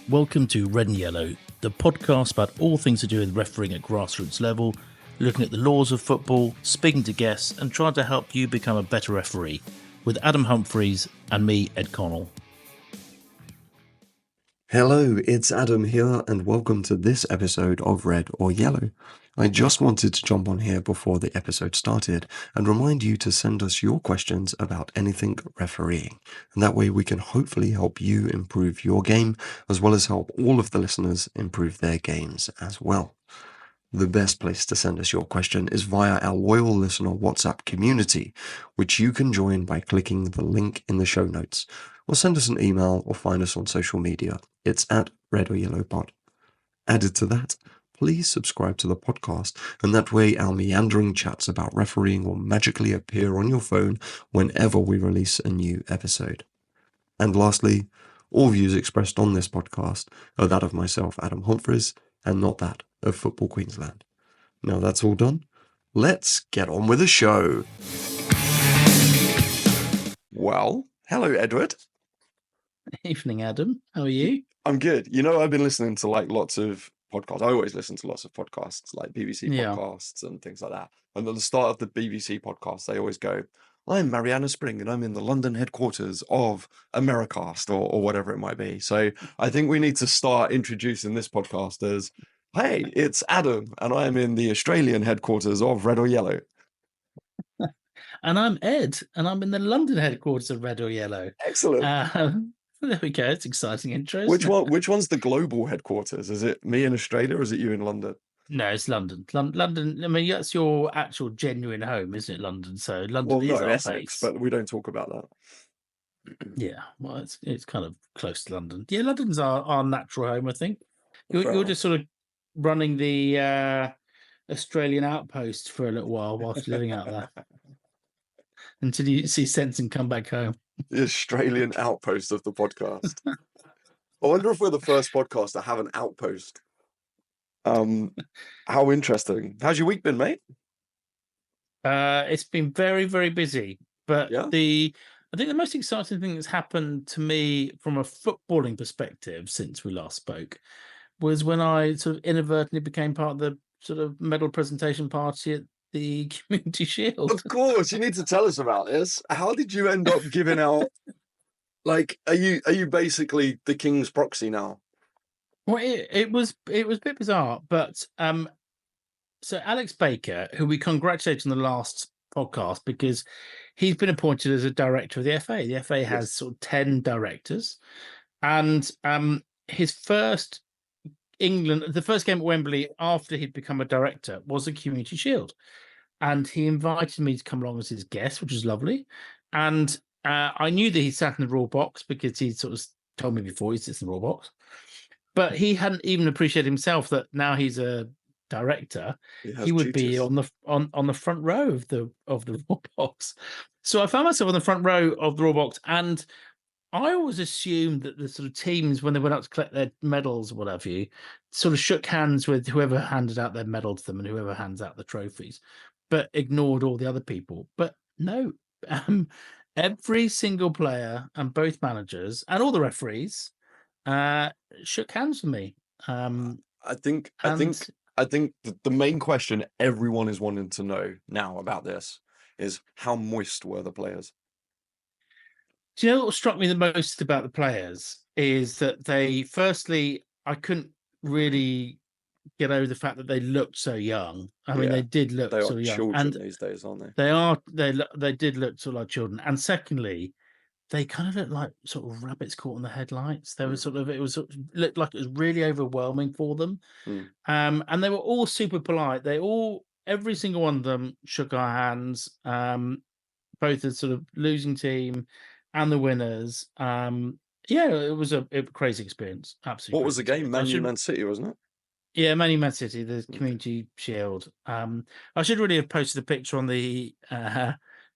Welcome to Red and Yellow, the podcast about all things to do with refereeing at grassroots level, looking at the laws of football, speaking to guests, and trying to help you become a better referee, with Adam Humphreys and me, Ed Connell. Hello, it's Adam here, and welcome to this episode of Red or Yellow. I just wanted to jump on here before the episode started and remind you to send us your questions about anything refereeing, and that way we can hopefully help you improve your game, as well as help all of the listeners improve their games as well. The best place to send us your question is via our loyal listener WhatsApp community, which you can join by clicking the link in the show notes, or send us an email or find us on social media. It's at Red or Yellow Pod. Added to that, please subscribe to the podcast, and that way our meandering chats about refereeing will magically appear on your phone whenever we release a new episode. And lastly, all views expressed on this podcast are that of myself, Adam Humphreys, and not that of Football Queensland. Now that's all done, let's get on with the show. Well, hello, Edward. Evening, Adam. How are you? I'm good. You know, I've been listening to lots of podcasts. I always listen to lots of podcasts, like BBC podcasts and things like that. And at the start of the BBC podcast, they always go, I'm Mariana Spring and I'm in the London headquarters of Americast or whatever it might be. So I think we need to start introducing this podcast as, hey, it's Adam and I'm in the Australian headquarters of Red or Yellow. And I'm Ed and I'm in the London headquarters of Red or Yellow. Excellent. There we go. It's exciting intro. Which one's the global headquarters? Is it me in Australia or is it you in London? No, it's London. London. I mean, that's your actual genuine home, isn't it? London. So London is our Essex, base. but we don't talk about that. Yeah, well, it's kind of close to London. Yeah, London's our natural home, I think. You're just sort of running the Australian outpost for a little while whilst living out there until you see sense and come back home. The Australian outpost of the podcast. I wonder if we're the first podcast to have an outpost. How interesting. How's your week been, mate? It's been very, very busy. But I think the most exciting thing that's happened to me from a footballing perspective since we last spoke was when I sort of inadvertently became part of the sort of medal presentation party at the Community Shield. Of course, you need to tell us about this. How did you end up giving out? Are you basically the king's proxy now? Well, it was a bit bizarre, but so Alex Baker, who we congratulated on the last podcast because he's been appointed as a director of the FA. The FA has sort of 10 directors, and his first the first game at Wembley after he'd become a director was a Community Shield, and he invited me to come along as his guest, which was lovely. And I knew that he sat in the raw box because he sort of told me before he sits in the raw box, but he hadn't even appreciated himself that now he's a director, he would be on the front row of the raw box. So I found myself on the front row of the raw box, and I always assumed that the sort of teams, when they went out to collect their medals or whatever, you sort of shook hands with whoever handed out their medal to them and whoever hands out the trophies, but ignored all the other people. But no, every single player and both managers and all the referees shook hands with me. I think the main question everyone is wanting to know now about this is how moist were the players? Do you know what struck me the most about the players is that I couldn't really get over the fact that they looked so young. I mean, they did look so young. Children these days, aren't they? They did look sort of like children. And secondly, they kind of looked like sort of rabbits caught in the headlights. They were looked like it was really overwhelming for them. And they were all super polite. Every single one of them shook our hands, both the sort of losing team and the winners. It was a crazy experience. Absolutely. What was the game? Man City, wasn't it? Yeah, Man City, the Community Shield. I should really have posted a picture on the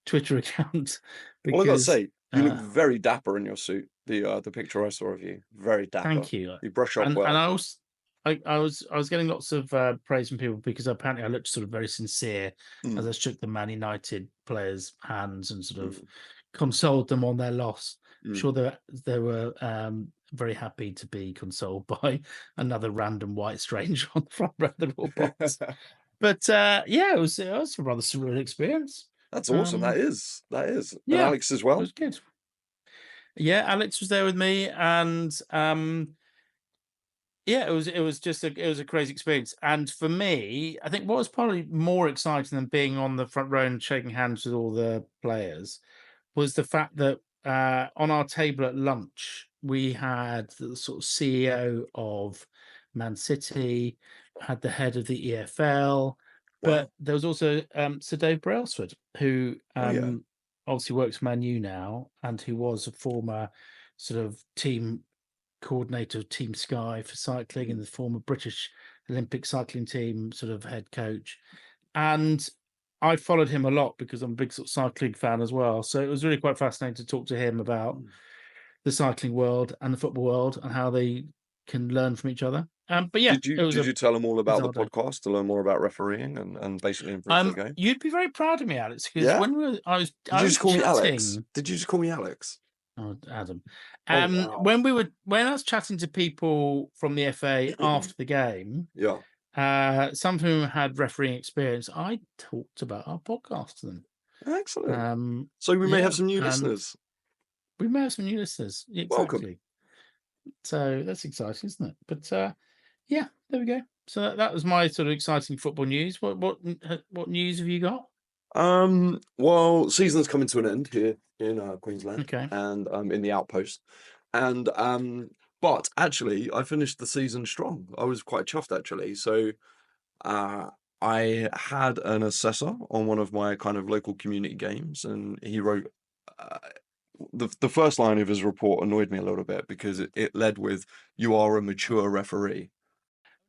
Twitter account. Well, I got to say, you look very dapper in your suit. The picture I saw of you, very dapper. Thank you. You brush up well. And I was getting lots of praise from people because apparently I looked sort of very sincere as I shook the Man United players' hands and sort of consoled them on their loss. I'm sure there were very happy to be consoled by another random white stranger on the front row of the rule box. But yeah, it was a rather surreal experience. That's awesome. That is. And Yeah, Alex as it well. was good. Yeah, Alex was there with me, and yeah, it was just it was a crazy experience. And for me, I think what was probably more exciting than being on the front row and shaking hands with all the players was the fact that on our table at lunch we had the sort of CEO of Man City, had the head of the EFL, Wow. but there was also Sir Dave Brailsford, who Oh yeah. obviously works for Man U now, and who was a former sort of team coordinator of Team Sky for cycling and the former British Olympic cycling team sort of head coach. And I followed him a lot because I'm a big sort of cycling fan as well. So it was really quite fascinating to talk to him about the cycling world and the football world and how they can learn from each other. But yeah, it was Did a you tell them all about the bizarre day. podcast to learn more about refereeing and basically improve their game? You'd be very proud of me, Alex, because Yeah. when Did I you was just call me Alex? chatting. Did you just call me Alex? Oh, Adam. Oh wow. When I was chatting to people from the FA after the game, Yeah. some of whom had refereeing experience, I talked about our podcast to them. Excellent. So we may Yeah, have some new and listeners. we may have some new listeners. Welcome. Exactly. So that's exciting, isn't it? But yeah, there we go. So that was my sort of exciting football news. What news have you got? Well, season's coming to an end here in Queensland Okay. and in the outpost. And but actually I finished the season strong. I was quite chuffed actually. So uh I had an assessor on one of my kind of local community games, and he wrote uh, the first line of his report annoyed me a little bit because it led with "You are a mature referee."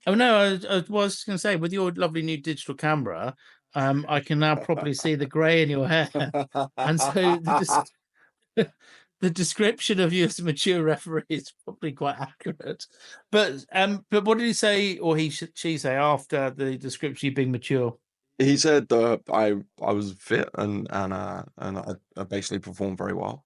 Oh no, I was going to say, with your lovely new digital camera, I can now properly see the grey in your hair, and so the description of you as a mature referee is probably quite accurate. But what did he say, or she say after the description of you being mature? He said that I was fit and I basically performed very well.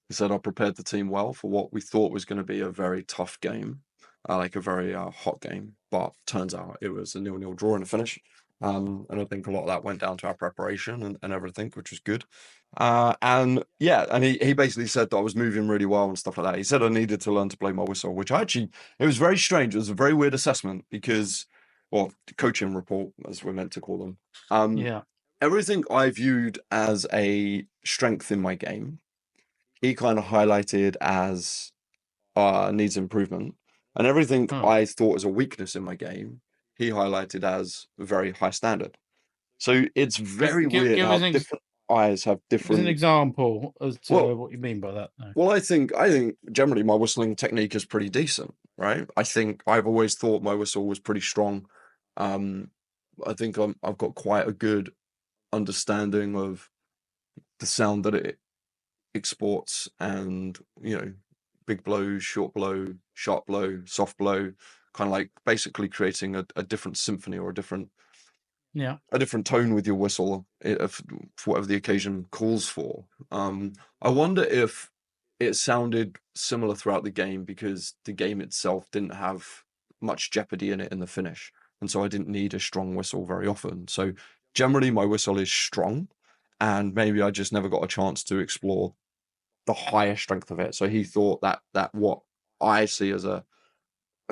He said I prepared the team well for what we thought was going to be a very tough game, like a very hot game. But turns out it was a 0-0 draw in the finish. And I think a lot of that went down to our preparation and everything, which was good. And yeah, and he basically said that I was moving really well and stuff like that. He said I needed to learn to play my whistle, which it was very strange. It was a very weird assessment because, well, coaching report, as we're meant to call them. Yeah. Everything I viewed as a strength in my game, he kind of highlighted as needs improvement, and everything Oh. I thought was a weakness in my game, he highlighted as a very high standard. So it's very weird Give us how different eyes have an different. example as to Well, what you mean by that. No. well, I think generally my whistling technique is pretty decent, right? I think I've always thought my whistle was pretty strong. Um, I think I've got quite a good understanding of the sound that it exports, and big blow, short blow, sharp blow, soft blow, kind of like basically creating a different symphony or Yeah. a different tone with your whistle for whatever the occasion calls for. I wonder if it sounded similar throughout the game because the game itself didn't have much jeopardy in it in the finish, and so I didn't need a strong whistle very often. So generally my whistle is strong, and maybe I just never got a chance to explore the higher strength of it. So he thought that what I see as a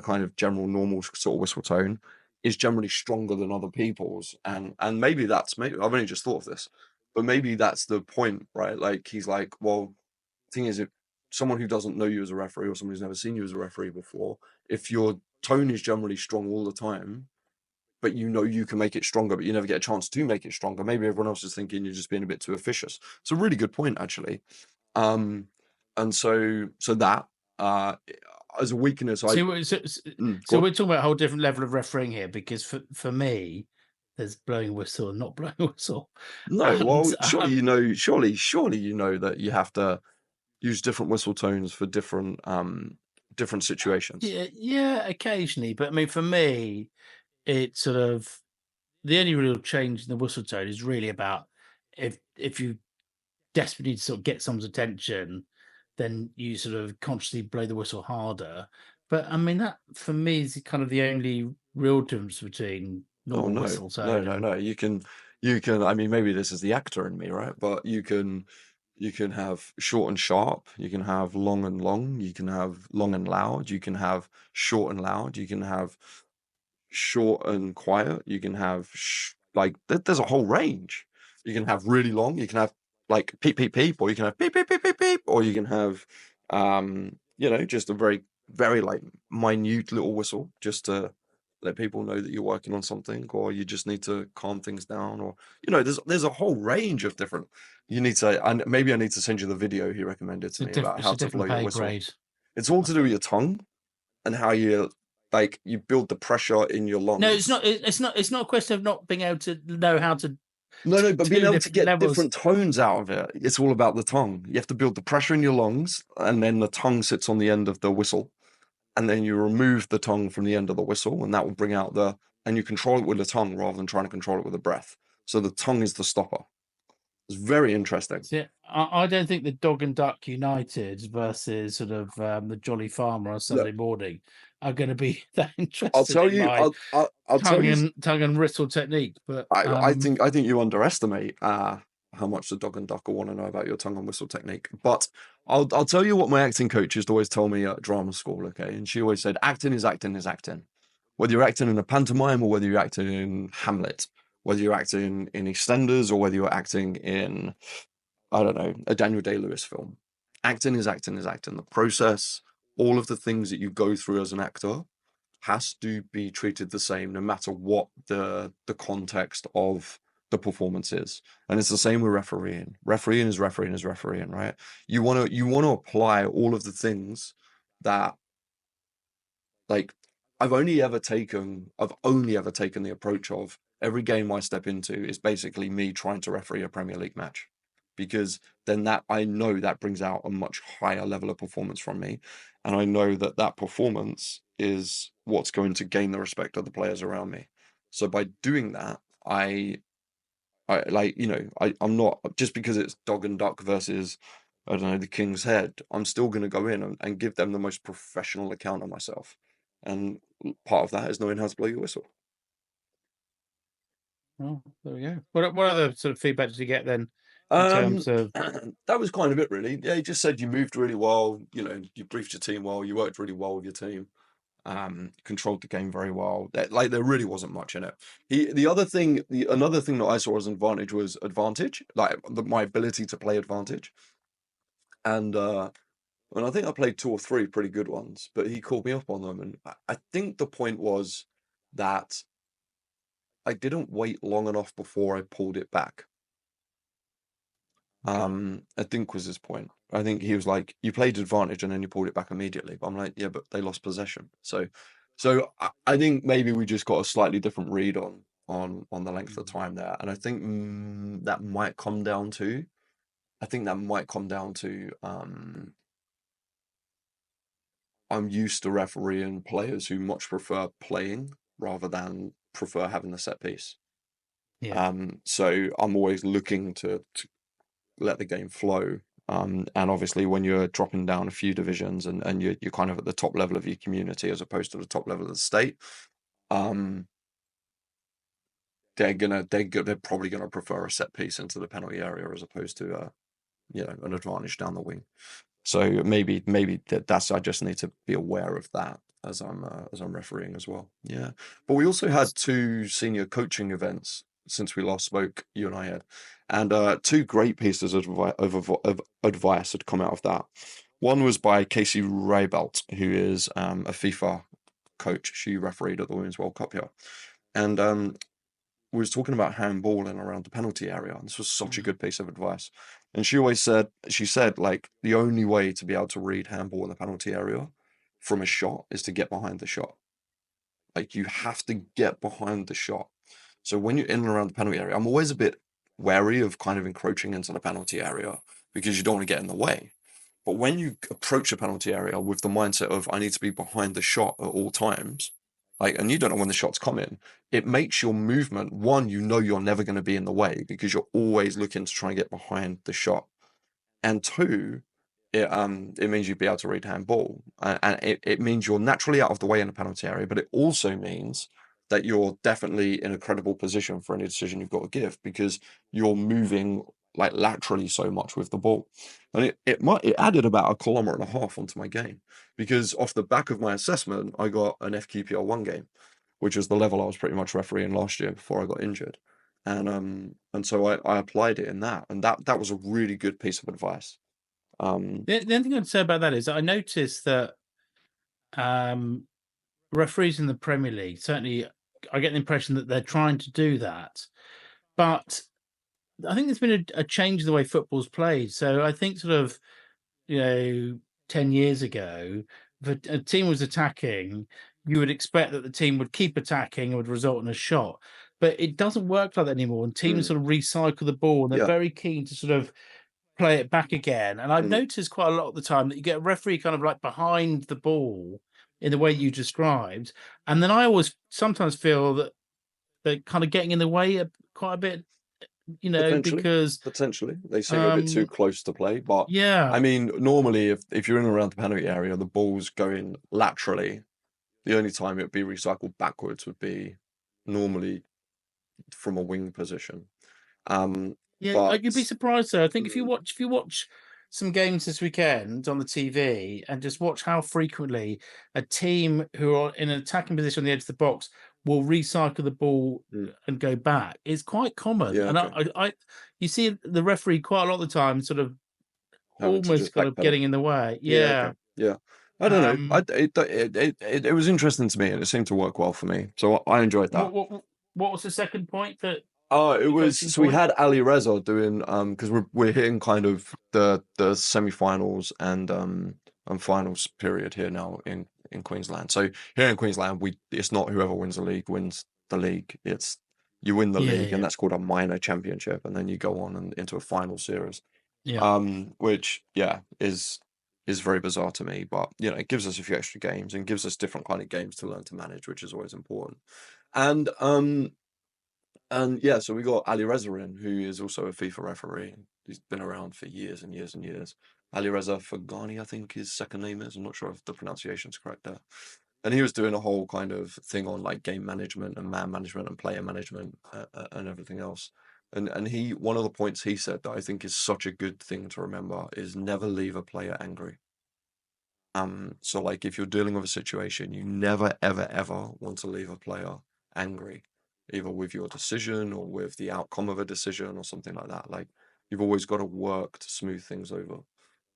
kind of general normal sort of whistle tone is generally stronger than other people's, and maybe I've only just thought of this, but maybe that's the point, right? Like he's like, well, the thing is, if someone who doesn't know you as a referee or someone who's never seen you as a referee before, if your tone is generally strong all the time, but you can make it stronger, but you never get a chance to make it stronger, maybe everyone else is thinking you're just being a bit too officious. It's a really good point, actually. And so that as a weakness, So, go on. we're talking about a whole different level of refereeing here, because for me, there's blowing a whistle and not blowing a whistle, No, and well, surely you know that you have to use different whistle tones for different situations. yeah, occasionally. But I mean, for me, it's sort of the only real change in the whistle tone is really about if you desperately need to sort of get someone's attention, then you sort of consciously blow the whistle harder. But I mean, that for me is kind of the only real difference between Oh normal no, whistle no, tone no, and no. You can. I mean, maybe this is the actor in me, right? But you can have short and sharp. You can have long and long. You can have long and loud. You can have short and loud. You can have short and quiet. You can have there's a whole range. You can have really long. You can have like peep peep peep, or you can have beep beep beep beep beep, or you can have just a very very like minute little whistle just to let people know that you're working on something, or you just need to calm things down, or there's a whole range of different. You need to, and maybe I need to send you the video he recommended to me about it's how a to blow different your pay whistle. grade, It's all I to do with think. your tongue and how you build the pressure in your No, it's lungs. not. It's not a question of not being able to know how to No, but being do able to different get levels. different tones out of it, it's all about the tongue. You have to build the pressure in your lungs, and then the tongue sits on the end of the whistle, and then you remove the tongue from the end of the whistle, and that will bring out and you control it with the tongue rather than trying to control it with the breath. So the tongue is the stopper. It's very interesting. See, I don't think the Dog and Duck United versus sort of the Jolly Farmer on Sunday Look, morning are going to be that I'll interested tell in you, my I'll tell you. tongue and whistle technique. But I think you underestimate how much the dog and duck will want to know about your tongue and whistle technique. But I'll tell you what my acting coach used to always tell me at drama school, okay? And she always said, acting is acting is acting. Whether you're acting in a pantomime or whether you're acting in Hamlet, whether you're acting in EastEnders or whether you're acting in, I don't know, a Daniel Day-Lewis film. Acting is acting is acting. The process, all of the things that you go through as an actor has to be treated the same no matter what the context of the performance is. And it's the same with refereeing. Refereeing is refereeing is refereeing, right? You want to apply all of the things that like I've only ever taken the approach of every game I step into is basically me trying to referee a Premier League match. Because then that I know that brings out a much higher level of performance from me. And I know that that performance is what's going to gain the respect of the players around me. So by doing that, I like, I'm not just because it's dog and duck versus, I don't know, the King's Head. I'm still going to go in and give them the most professional account of myself. And part of that is knowing how to blow your whistle. oh, there we go. What other sort of feedback did you get then in Um, terms of? that was kind of it, really. Yeah, he just said you moved really well. You briefed your team well. You worked really well with your team. Controlled the game very well. There really wasn't much in it. Another thing that I saw as an advantage was advantage, like my ability to play advantage. And I think I played two or three pretty good ones, but he called me up on them, and I think the point was that I didn't wait long enough before I pulled it back. I think was his point. I think he was like, you played advantage and then you pulled it back immediately. But I'm like, yeah, but they lost possession. So I think maybe we just got a slightly different read on the length of time there. And I think that might come down to, I'm used to refereeing players who much prefer playing rather than prefer having the set piece. Yeah, So I'm always looking to let the game flow. And obviously, when you're dropping down a few divisions and you're kind of at the top level of your community as opposed to the top level of the state, um, they're probably gonna prefer a set piece into the penalty area as opposed to an advantage down the wing. So maybe that's I just need to be aware of that as I'm refereeing as well. Yeah, but we also had two senior coaching events since we last spoke. You and I had, and two great pieces of advice had come out of that. One was by Casey Reibelt, who is a FIFA coach. She refereed at the Women's World Cup here, and we was talking about handball and around the penalty area. And this was such a good piece of advice. And she said, like, the only way to be able to read handball in the penalty area from a shot is to get behind the shot. Like, you have to get behind the shot. So when you're in and around the penalty area, I'm always a bit wary of kind of encroaching into the penalty area because you don't want to get in the way. But when you approach a penalty area with the mindset of I need to be behind the shot at all times, like, and you don't know when the shot's coming, it makes your movement, one, you're never going to be in the way because you're always looking to try and get behind the shot. And two, it means you'd be able to read handball, and it means you're naturally out of the way in the penalty area, but it also means that you're definitely in a credible position for any decision you've got to give because you're moving like laterally so much with the ball. And it added about 1.5 kilometers onto my game because off the back of my assessment, I got an FQPL1 game, which was the level I was pretty much refereeing last year before I got injured. And so I applied it in that, and that was a really good piece of advice. The only thing I'd say about that is I noticed that referees in the Premier League, certainly I get the impression that they're trying to do that, but I think there's been a change in the way football's played. So I think sort of, 10 years ago, if a team was attacking, you would expect that the team would keep attacking and would result in a shot. But it doesn't work like that anymore. And teams Mm, sort of recycle the ball and they're yeah. very keen to sort of play it back again. And I've Mm, noticed quite a lot of the time that you get a referee kind of like behind the ball in the way you described. And then I always sometimes feel that they're kind of getting in the way quite a bit, potentially, because potentially they seem a bit too um close to play. But yeah, I mean, normally if you're in and around the penalty area, the ball's going laterally. The only time it would be recycled backwards would be normally from a wing position. Um, yeah, but you'd be surprised though. I think mm, if you watch some games this weekend on the TV and just watch how frequently a team who are in an attacking position on the edge of the box will recycle the ball mm, and go back, it's quite common. yeah, And okay, you see the referee quite a lot of the time, sort of having to almost just kind of backpedal. getting in the way. Yeah, okay, Yeah. yeah. I don't know. Um. It was interesting to me, and it seemed to work well for me. So I enjoyed that. What was the second point that Oh, it the was coaching so we point? had Alireza doing because we're hitting kind of the semi-finals and finals period here now in Queensland. So here in Queensland, we it's not whoever wins the league wins the league. It's you win the Yeah, league, and yeah, that's called a minor championship, and then you go on and into a final series. yeah. Which yeah is very bizarre to me, but you know it gives us a few extra games and gives us different kind of games to learn to manage, which is always important. And and yeah, so we got Alireza in, who is also a FIFA referee. He's been around for years and years and years. Alireza Faghani, I think his second name is. I'm not sure if the pronunciation's correct there. And he was doing a whole kind of thing on like game management and man management and player management and everything else. And he one of the points he said that I think is such a good thing to remember is never leave a player angry. So like if you're dealing with a situation, you never, ever, ever want to leave a player angry, either with your decision or with the outcome of a decision or something like that. Like you've always got to work to smooth things over.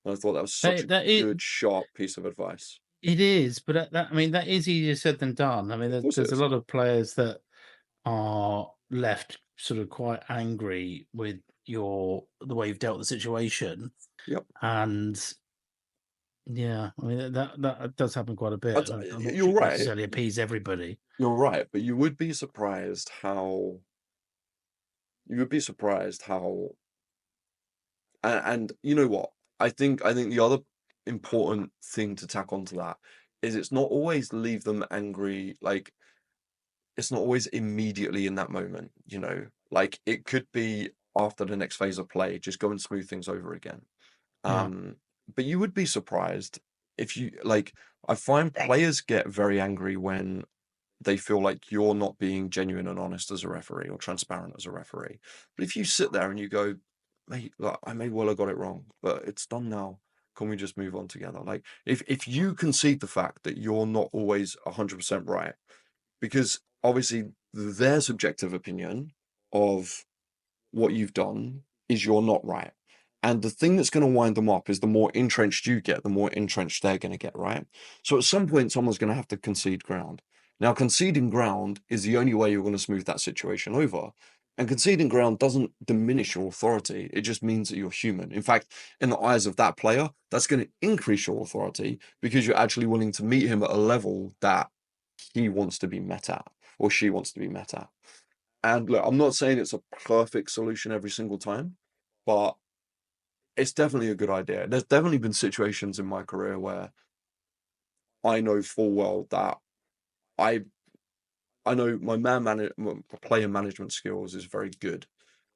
And I thought that was such a That it good, sharp piece of advice. it is, but I mean that is easier said than done. I mean, Of course it there's a is. lot of players that are left sort of quite angry with the way you've dealt with the situation, Yep. and yeah, I mean that does happen quite a bit, and I'm not sure You're it right. necessarily appease everybody. You're right. But you would be surprised how and you know what? I think the other important thing to tack onto that is it's not always leave them angry, like it's not always immediately in that moment, you know. Like it could be after the next phase of play, just go and smooth things over again. Yeah, Um, but you would be surprised if you like I find players get very angry when they feel like you're not being genuine and honest as a referee or transparent as a referee. But if you sit there and you go, mate, like, I may well have got it wrong, but it's done now. Can we just move on together? Like if you concede the fact that you're not always 100% right, because obviously their subjective opinion of what you've done is you're not right. And the thing that's going to wind them up is the more entrenched you get, the more entrenched they're going to get, right? So at some point, someone's going to have to concede ground. Now, conceding ground is the only way you're going to smooth that situation over. And conceding ground doesn't diminish your authority. It just means that you're human. In fact, in the eyes of that player, that's going to increase your authority because you're actually willing to meet him at a level that he wants to be met at or she wants to be met at. And look, I'm not saying it's a perfect solution every single time, but it's definitely a good idea. There's definitely been situations in my career where I know full well that I I know my player management skills is very good,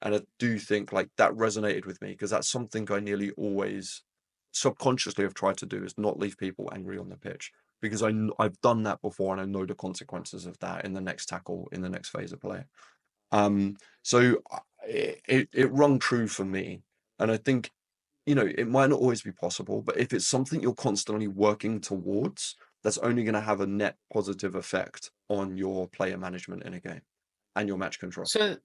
and I do think like that resonated with me because that's something I nearly always subconsciously have tried to do is not leave people angry on the pitch, because I've done that before and I know the consequences of that in the next tackle, in the next phase of play. So it rung true for me, and I think, it might not always be possible, but if it's something you're constantly working towards, that's only going to have a net positive effect on your player management in a game and your match control. So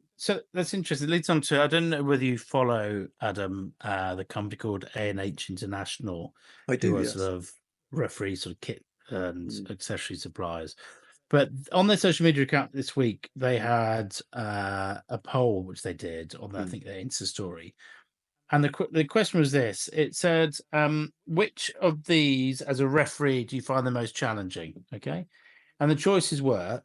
that's interesting. It leads on to, I don't know whether you follow, Adam, the company called A&H International, I do, who are yes. sort of referee sort of kit and Mm. accessory suppliers. But on their social media account this week, they had a poll which they did on I think their Insta story. And the question was this: it said, which of these as a referee do you find the most challenging? Okay. And the choices were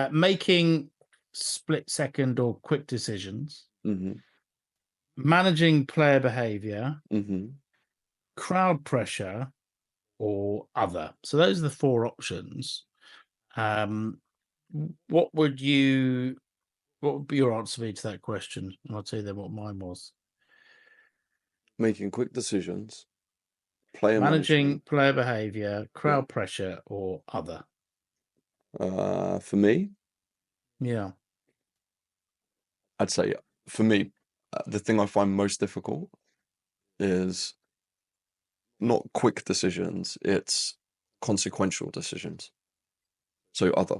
making split second or quick decisions, Mm-hmm. managing player behavior, Mm-hmm. crowd pressure, or other. So those are the four options. What would be your answer be to that question? And I'll tell you then what mine was. Making quick decisions, player Managing management. player behavior, Yeah. crowd pressure, or other. For me, Yeah. I'd say for me, the thing I find most difficult is not quick decisions, it's consequential decisions. So other.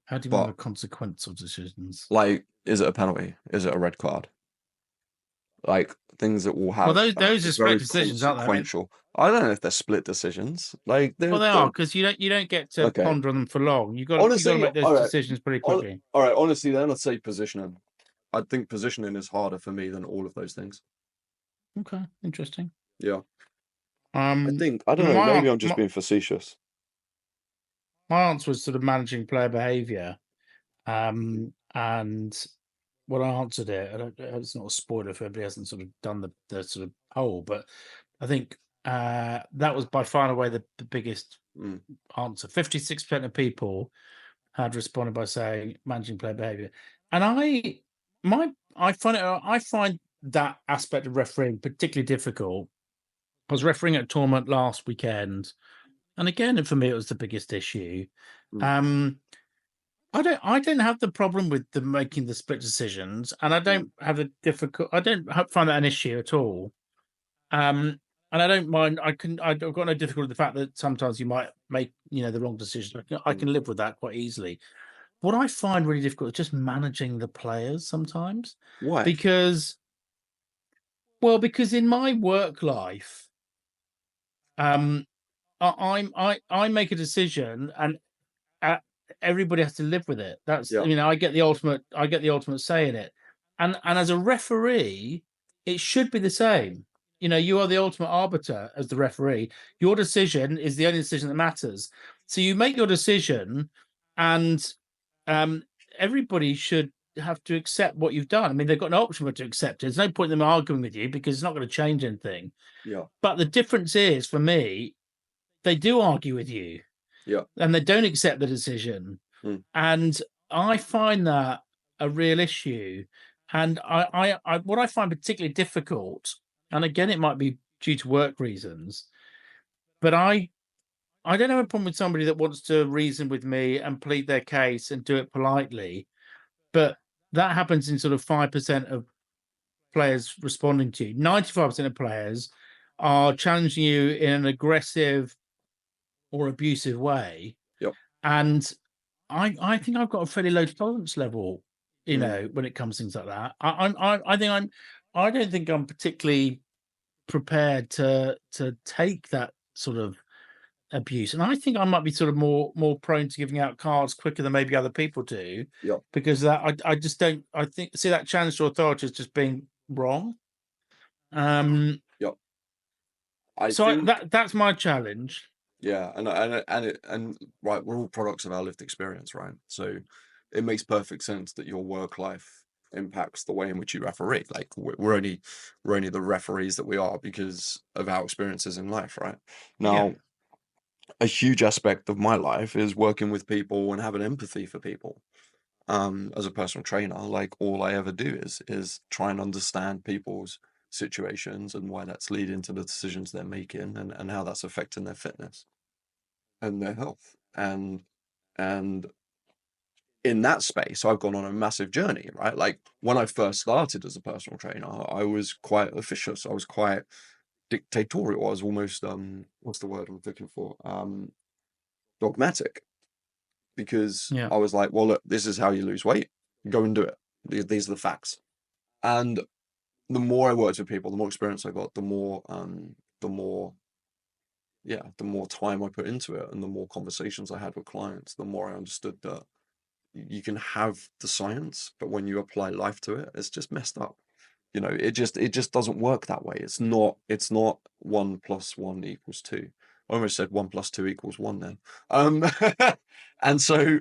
How do you mean But by consequential decisions? like, is it a penalty? Is it a red card? Like, things that will Well, have those a are split very decisions, aren't they? I mean, consequential. I don't know if they're split decisions. Like, well, they are, because you don't get to okay. ponder on them for long. You got to Honestly, make those all right. decisions pretty quickly. All right. Honestly, then I'd say positioning. I think positioning is harder for me than all of those things. Okay, interesting. Yeah. I Um, think, I don't know, my maybe I'm just my, being facetious. my answer was sort of managing player behavior. And when I answered it, it's not a spoiler if everybody hasn't sort of done the sort of poll, but I think that was by far and away the biggest Mm. answer. 56% of people had responded by saying managing player behavior, and I find that aspect of refereeing particularly difficult. I was refereeing at a tournament last weekend, and again, for me, it was the biggest issue. Mm. Um, I don't have the problem with the making the split decisions, and I don't have a difficult. I don't find that an issue at all. And I don't mind. I've got no difficulty with the fact that sometimes you might make the wrong decision. I can live with that quite easily. What I find really difficult is just managing the players sometimes, Why? because in my work life, um, I make a decision, and uh, everybody has to live with it. That's Yeah. I get the ultimate say in it, and as a referee, it should be the same. You are the ultimate arbiter as the referee. Your decision is the only decision that matters. So you make your decision, and um, everybody should have to accept what you've done. I mean, they've got no option but to accept it. There's no point in them arguing with you because it's not going to change anything. Yeah. But the difference is, for me, they do argue with you Yeah. and they don't accept the decision. Mm. And I find that a real issue. And what I find particularly difficult, and again, it might be due to work reasons, but I don't have a problem with somebody that wants to reason with me and plead their case and do it politely. But that happens in sort of 5% of players responding to you. 95% of players are challenging you in an aggressive or abusive way. Yep. And I think I've got a fairly low tolerance level, Mm. when it comes to things like that. I don't think I'm particularly prepared to take that sort of abuse. And I think I might be sort of more prone to giving out cards quicker than maybe other people do. Yep. Because that I just don't see that challenge to authority as just being wrong. Yep. I So think, that's my challenge. yeah, and right, we're all products of our lived experience, right? So it makes perfect sense that your work life impacts the way in which you referee. Like, we're only the referees that we are because of our experiences in life, right? Yeah. Now, a huge aspect of my life is working with people and having empathy for people. As a personal trainer, like, all I ever do is try and understand people's situations and why that's leading to the decisions they're making, and how that's affecting their fitness and their health. And in that space, I've gone on a massive journey, right? Like when I first started as a personal trainer, I was quite officious. I was quite dictatorial. I was almost what's the word I'm looking for? Dogmatic, because Yeah. I was like, well, look, this is how you lose weight. Go and do it. These are the facts. And the more I worked with people, the more experience I got, the more the more time I put into it, and the more conversations I had with clients, the more I understood that you can have the science, but when you apply life to it, it's just messed up. It just doesn't work that way. It's not 1 + 1 = 2. I almost said 1 + 2 = 1 then. And so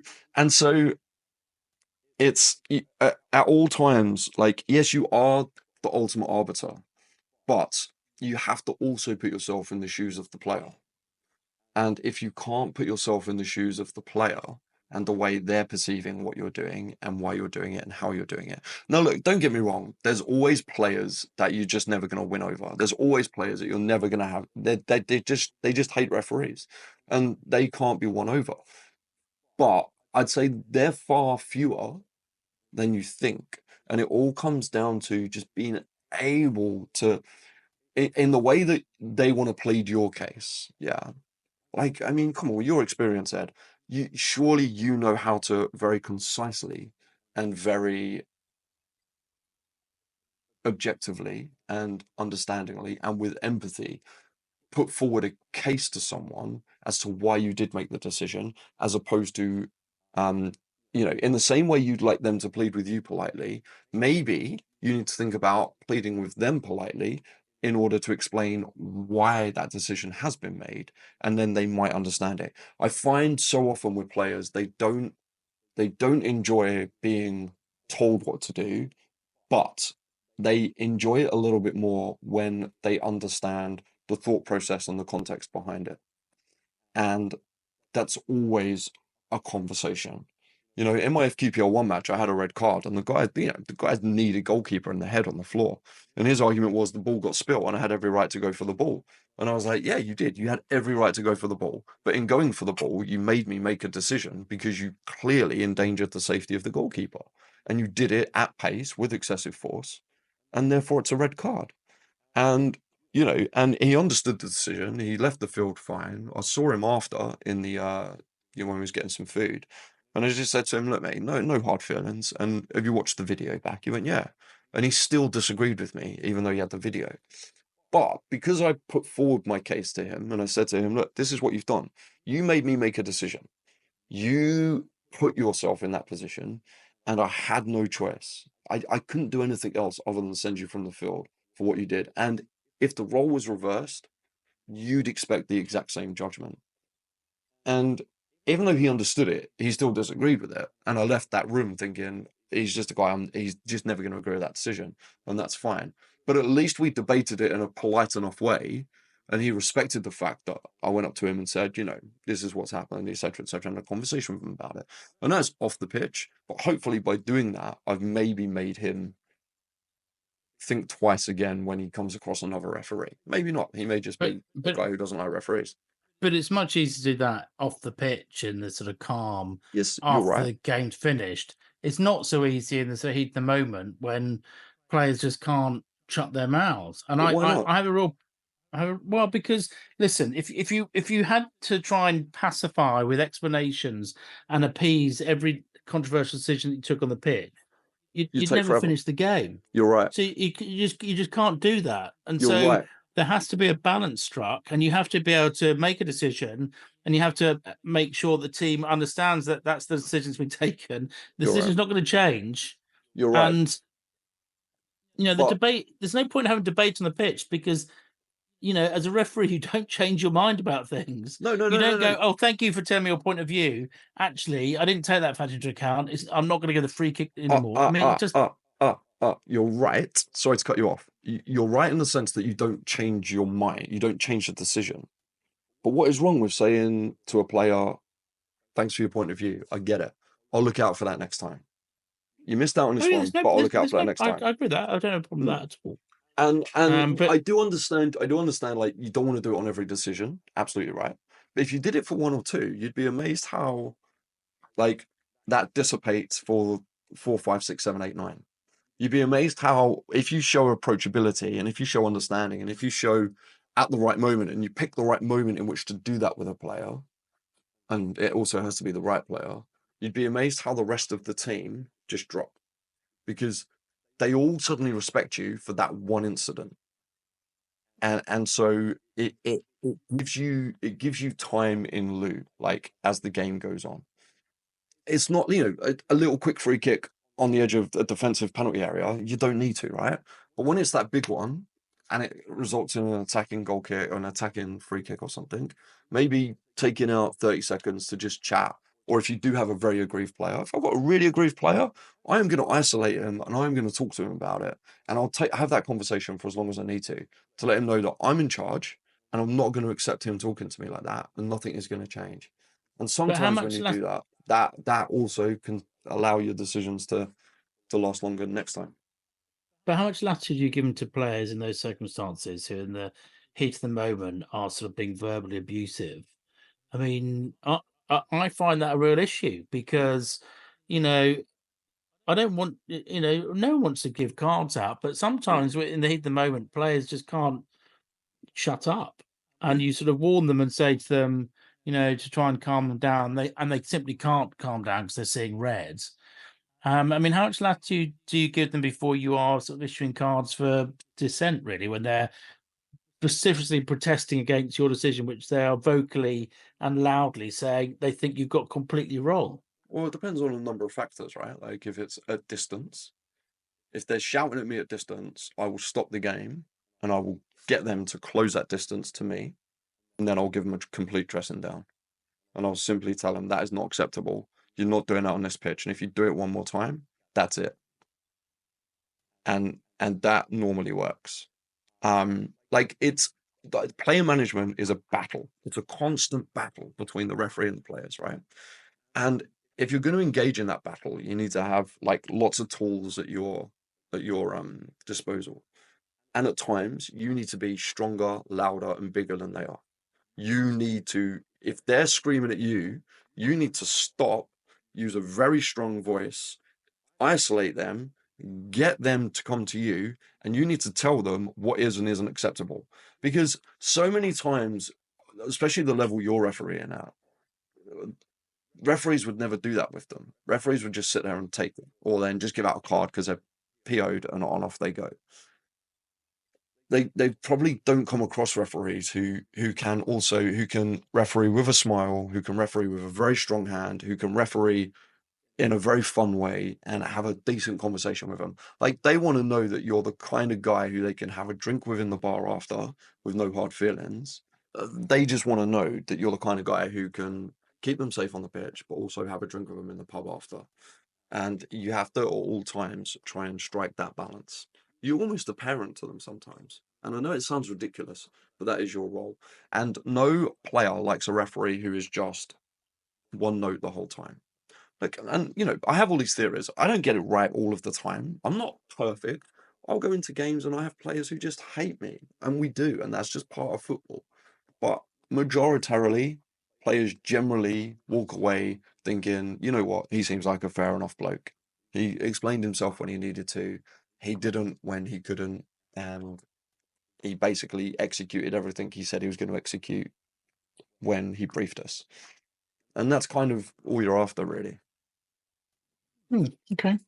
it's at all times, like, yes, you are the ultimate arbiter, but you have to also put yourself in the shoes of the player. And if you can't put yourself in the shoes of the player and the way they're perceiving what you're doing and why you're doing it and how you're doing it. Now, look, don't get me wrong. There's always players that you're just never going to win over. There's always players that you're never going to have. They just hate referees, and they can't be won over. But I'd say they're far fewer than you think. And it all comes down to just being able to, in the way that they want to plead your case. Yeah. Like, I mean, come on, your experience, Ed. Surely you know how to very concisely and very objectively and understandingly and with empathy put forward a case to someone as to why you did make the decision, as opposed to, um, in the same way you'd like them to plead with you politely, maybe you need to think about pleading with them politely in order to explain why that decision has been made, and then they might understand it. I find so often with players, they don't enjoy being told what to do, but they enjoy it a little bit more when they understand the thought process and the context behind it. And that's always a conversation. In my FQPL1 match, I had a red card, and the guy kneed a goalkeeper in the head on the floor. And his argument was the ball got spilt, and I had every right to go for the ball. And I was like, yeah, you did. You had every right to go for the ball. But in going for the ball, you made me make a decision because you clearly endangered the safety of the goalkeeper. And you did it at pace with excessive force. And therefore, it's a red card. And and he understood the decision. He left the field fine. I saw him after in the when he was getting some food, and I just said to him, "Look, mate, no hard feelings. And have you watched the video back?" He went, "Yeah," and he still disagreed with me, even though he had the video. But because I put forward my case to him, and I said to him, "Look, this is what you've done. You made me make a decision. You put yourself in that position, and I had no choice. I couldn't do anything else other than send you from the field for what you did. And if the role was reversed, you'd expect the exact same judgment." And even though he understood it, he still disagreed with it. And I left that room thinking, he's just a guy, he's just never going to agree with that decision. And that's fine. But at least we debated it in a polite enough way. And he respected the fact that I went up to him and said, this is what's happened, etc., etc., and a conversation with him about it. I know it's off the pitch, but hopefully by doing that, I've maybe made him think twice again when he comes across another referee. Maybe not. He may just be a guy who doesn't like referees. But it's much easier to do that off the pitch in the sort of calm Yes, you're after right. the game's finished. It's not so easy in the sort of heat of the moment when players just can't shut their mouths. And But why not? I have a real well, because listen, if you had to try and pacify with explanations and appease every controversial decision that you took on the pitch, You you'd take never forever. finish the game. You're right. So you just can't do that. And You're so right. there has to be a balance struck, and you have to be able to make a decision, and you have to make sure the team understands that that's the decision's been taken. The You're right. decision's not going to change, You're right. and the But debate. There's no point having debate on the pitch because as a referee, you don't change your mind about things. no, no, You no, no, don't go, no. "Oh, thank you for telling me your point of view. Actually, I didn't take that fact into account. I'm not going to get the free kick anymore." I mean, it just You're right. Sorry to cut you off. You're right in the sense that you don't change your mind. You don't change the decision. But what is wrong with saying to a player, "Thanks for your point of view. I get it. I'll look out for that next time. You missed out on oh this yeah, one, but I'll look out for that next I time." agree with that. I don't have a problem with Hmm. that at all. And But I do understand. Like, you don't want to do it on every decision. Absolutely right. But if you did it for one or two, you'd be amazed how like that dissipates for 4, 5, 6, 7, 8, 9. You'd be amazed how if you show approachability and if you show understanding and if you show at the right moment and you pick the right moment in which to do that with a player, and it also has to be the right player, you'd be amazed how the rest of the team just drop because they all suddenly respect you for that one incident. And so it gives you time in lieu, like as the game goes on. It's not, a little quick free kick on the edge of a defensive penalty area. You don't need to, right? But when it's that big one and it results in an attacking goal kick or an attacking free kick or something, maybe taking out 30 seconds to just chat. Or if you do have a very aggrieved player, if I've got a really aggrieved player, I am going to isolate him and I'm going to talk to him about it. And I'll have that conversation for as long as I need to let him know that I'm in charge and I'm not going to accept him talking to me like that and nothing is going to change. And how sometimes when much you do that also can allow your decisions to last longer next time. But how much latitude are you given to players in those circumstances who, in the heat of the moment, are sort of being verbally abusive? I mean, I find that a real issue because, you know, I don't want, no one wants to give cards out, but Mm, sometimes in the heat of the moment, players just can't shut up, mm. and you sort of warn them and say to them, to try and calm them down. They simply can't calm down because they're seeing red. I mean, how much latitude do you give them before you are sort of issuing cards for dissent, really, when they're specifically protesting against your decision, which they are vocally and loudly saying they think you've got completely wrong? Well, it depends on a number of factors, right? Like if it's at distance, if they're shouting at me at distance, I will stop the game and I will get them to close that distance to me, and then I'll give them a complete dressing down. And I'll simply tell them that is not acceptable. You're not doing that on this pitch. And if you do it one more time, that's it. And that normally works. Like player management is a battle. It's a constant battle between the referee and the players, right? And if you're going to engage in that battle, you need to have like lots of tools at your disposal. And at times, you need to be stronger, louder, and bigger than they are. You need to, if they're screaming at you, you need to stop, use a very strong voice, isolate them, get them to come to you, and you need to tell them what is and isn't acceptable. Because so many times, especially the level you're refereeing at, referees would never do that with them. Referees would just sit there and take them, or then just give out a card because they're PO'd and on off they go. They probably don't come across referees who can referee with a smile, who can referee with a very strong hand, who can referee in a very fun way and have a decent conversation with them. Like they want to know that you're the kind of guy who they can have a drink with in the bar after with no hard feelings. They just want to know that you're the kind of guy who can keep them safe on the pitch, but also have a drink with them in the pub after. And you have to at all times try and strike that balance. You're almost a parent to them sometimes. And I know it sounds ridiculous, but that is your role. And no player likes a referee who is just one note the whole time. Like, and I have all these theories. I don't get it right all of the time. I'm not perfect. I'll go into games and I have players who just hate me, and we do, and that's just part of football. But majoritarily, players generally walk away thinking, you know what, he seems like a fair enough bloke. He explained himself when he needed to. He didn't when he couldn't, and he basically executed everything he said he was going to execute when he briefed us. And that's kind of all you're after, really. Okay.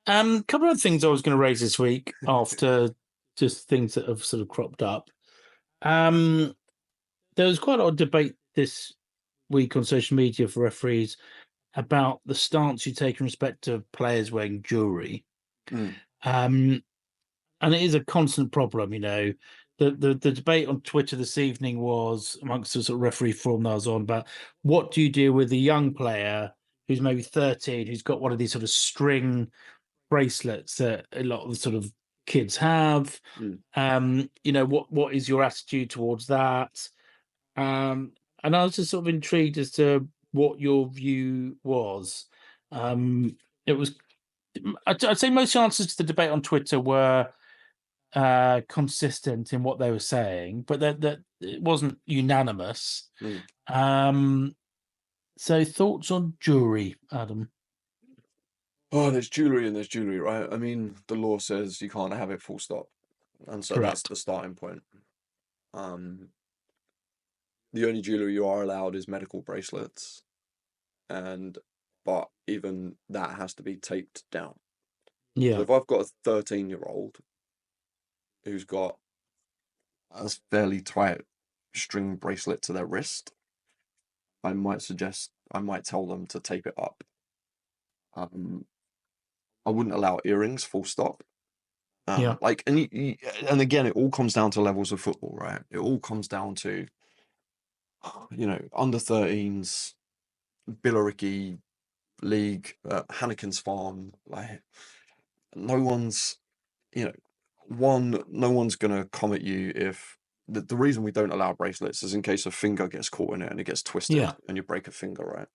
Couple of things I was going to raise this week after just things that have sort of cropped up. There was quite a lot of debate this week on social media for referees about the stance you take in respect of players wearing jewelry. Mm, Um, and it is a constant problem, The debate on Twitter this evening was amongst the sort of referee forum that I was on about what do you do with a young player who's maybe 13, who's got one of these sort of string bracelets that a lot of the sort of kids have. mm. What is your attitude towards that? And I was just sort of intrigued as to what your view was. It was, I'd say most answers to the debate on Twitter were consistent in what they were saying, but that it wasn't unanimous. So thoughts on jury, Adam? Oh, there's jewelry and there's jewelry, right? I mean, the law says you can't have it full stop. And so that's Correct. the starting point. Um, the only jewelry you are allowed is medical bracelets. But even that has to be taped down. So Yeah. if I've got a 13-year-old who's got a fairly tight string bracelet to their wrist, I might tell them to tape it up. I wouldn't allow earrings, full stop. Yeah. And again, it all comes down to levels of football, right? It all comes down to, under 13s, Billericay League, Hannikin's Farm. Like, no one's, no one's gonna come at you if the reason we don't allow bracelets is in case a finger gets caught in it and it gets twisted and you break a finger, right?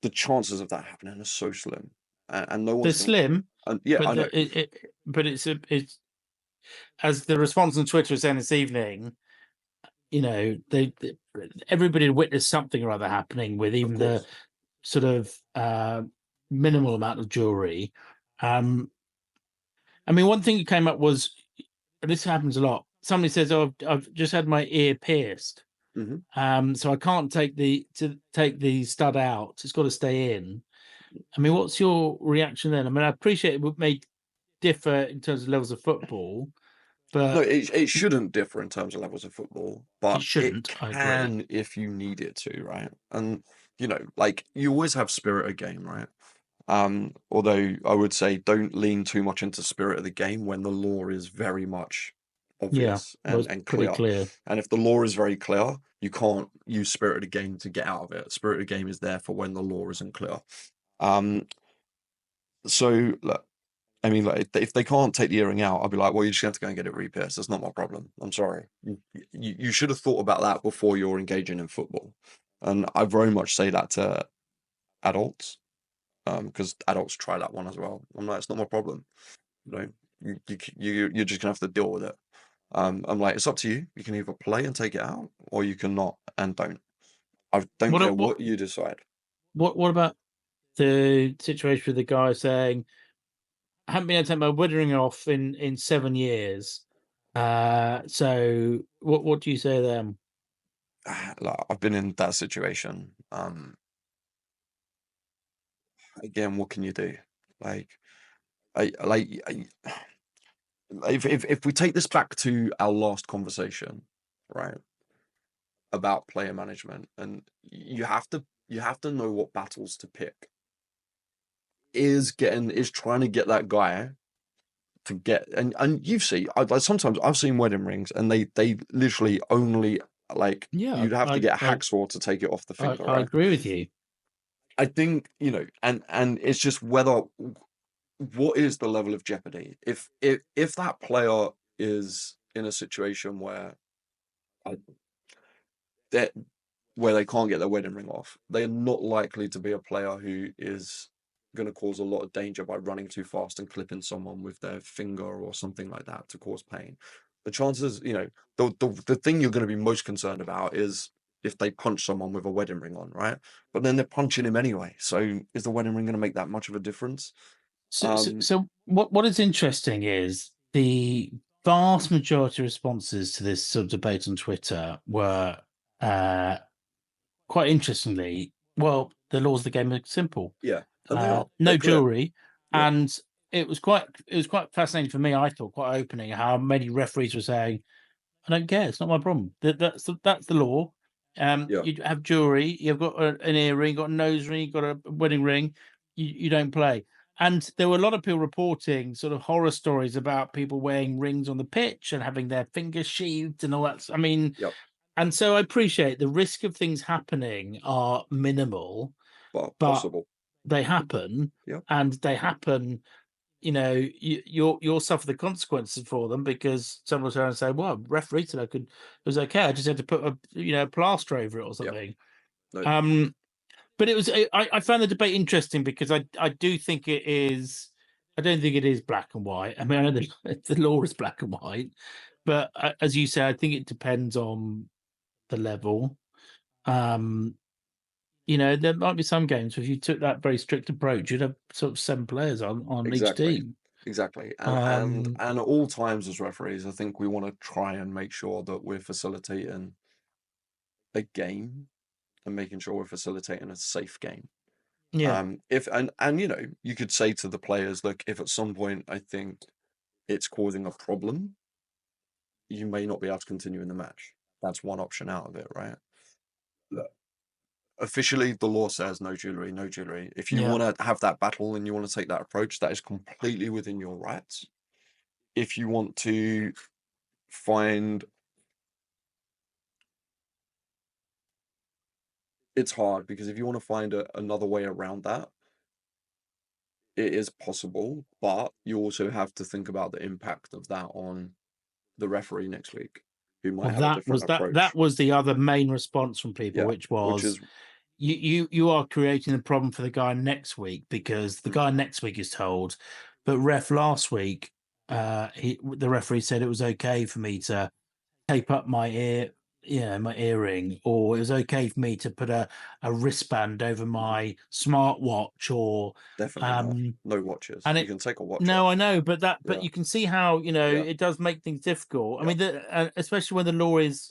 The chances of that happening are so slim, and no They're one's gonna. slim, And yeah, but I know. it's as the response on Twitter was saying this evening. They everybody witnessed something or other happening with Of even the course. sort of minimal amount of jewelry. I mean, one thing that came up was, and this happens a lot. Somebody says, "Oh, I've just had my ear pierced, so I can't take the stud out. It's got to stay in." I mean, what's your reaction then? I mean, I appreciate it may differ in terms of levels of football, No, but it shouldn't differ in terms of levels of football, it but it shouldn't. I agree. can if you need it to, right? And like you always have spirit of game, right? Although I would say don't lean too much into spirit of the game when the law is very much Yeah, obvious well, it's and pretty clear. clear. And if the law is very clear, you can't use spirit of the game to get out of it. Spirit of the game is there for when the law isn't clear. So look, I mean, like if they can't take the earring out, I'll be like, well, you just have to go and get it repierced. That's not my problem. I'm sorry. You should have thought about that before you're engaging in football. And I very much say that to adults, because adults try that one as well. I'm like, it's not my problem. You're just gonna have to deal with it. I'm like, it's up to you. You can either play and take it out, or you can not and don't. I don't care what you decide. What about the situation with the guy saying, I haven't been able to take my wedding ring off in 7 years. So what do you say then? Like, I've been in that situation. Again, what can you do? Like, if we take this back to our last conversation, right, about player management, and you have to know what battles to pick. Is trying to get that guy to get, and you've seen, sometimes I've seen wedding rings and they literally only, like, Yeah, you'd have to get a hacksaw to take it off the finger, I right? agree with you. I think, and it's just whether, what is the level of jeopardy if that player is in a situation where that where they can't get their wedding ring off, they're not likely to be a player who is going to cause a lot of danger by running too fast and clipping someone with their finger or something like that to cause pain. The chances, the thing you're going to be most concerned about is if they punch someone with a wedding ring on, right? But then they're punching him anyway. So is the wedding ring going to make that much of a difference? So what is interesting is the vast majority of responses to this sort of debate on Twitter were quite interestingly, well, the laws of the game are simple. Yeah, and they are. They're No clear. jewelry, Yep. and it was quite fascinating for me. I thought quite opening how many referees were saying, "I don't care. It's not my problem. That's the law. Yeah. You have jewelry. You've got an earring, got a nose ring, got a wedding ring. You don't play." And there were a lot of people reporting sort of horror stories about people wearing rings on the pitch and having their fingers sheathed and all that. I mean, Yep. and so I appreciate the risk of things happening are minimal, But but possible. they happen, Yep. and they happen. You'll suffer the consequences for them because someone will turn and say, "Well, referee said it was okay. I just had to put a plaster over it or Yep. something." No. But it was I found the debate interesting because I do think it is I don't think it is black and white. I mean, I know the law is black and white, but as you say, I think it depends on the level. There might be some games where if you took that very strict approach, you'd have sort of 7 players on each Exactly. team. Exactly. And Um, at all times as referees, I think we want to try and make sure that we're facilitating a game and making sure we're facilitating a safe game. yeah. If and you could say to the players, look, if at some point I think it's causing a problem, you may not be able to continue in the match. That's one option out of it, right? Look, officially, the law says no jewelry, no jewelry. If you Yeah. want to have that battle and you want to take that approach, that is completely within your rights. If you want to find, it's hard because if you want to find another way around that, it is possible, but you also have to think about the impact of that on the referee next week, who might Well, have a that different was that. approach. That was the other main response from people, Yeah, which which was is you are creating a problem for the guy next week because the guy next week is told, but ref last week, the referee said it was okay for me to tape up my my earring, or it was okay for me to put a wristband over my smartwatch, or definitely not. um, No watches. and You it. can take a watch No, off. I know, but Yeah, you can see how yeah, it does make things difficult. I yeah. mean, especially when the law is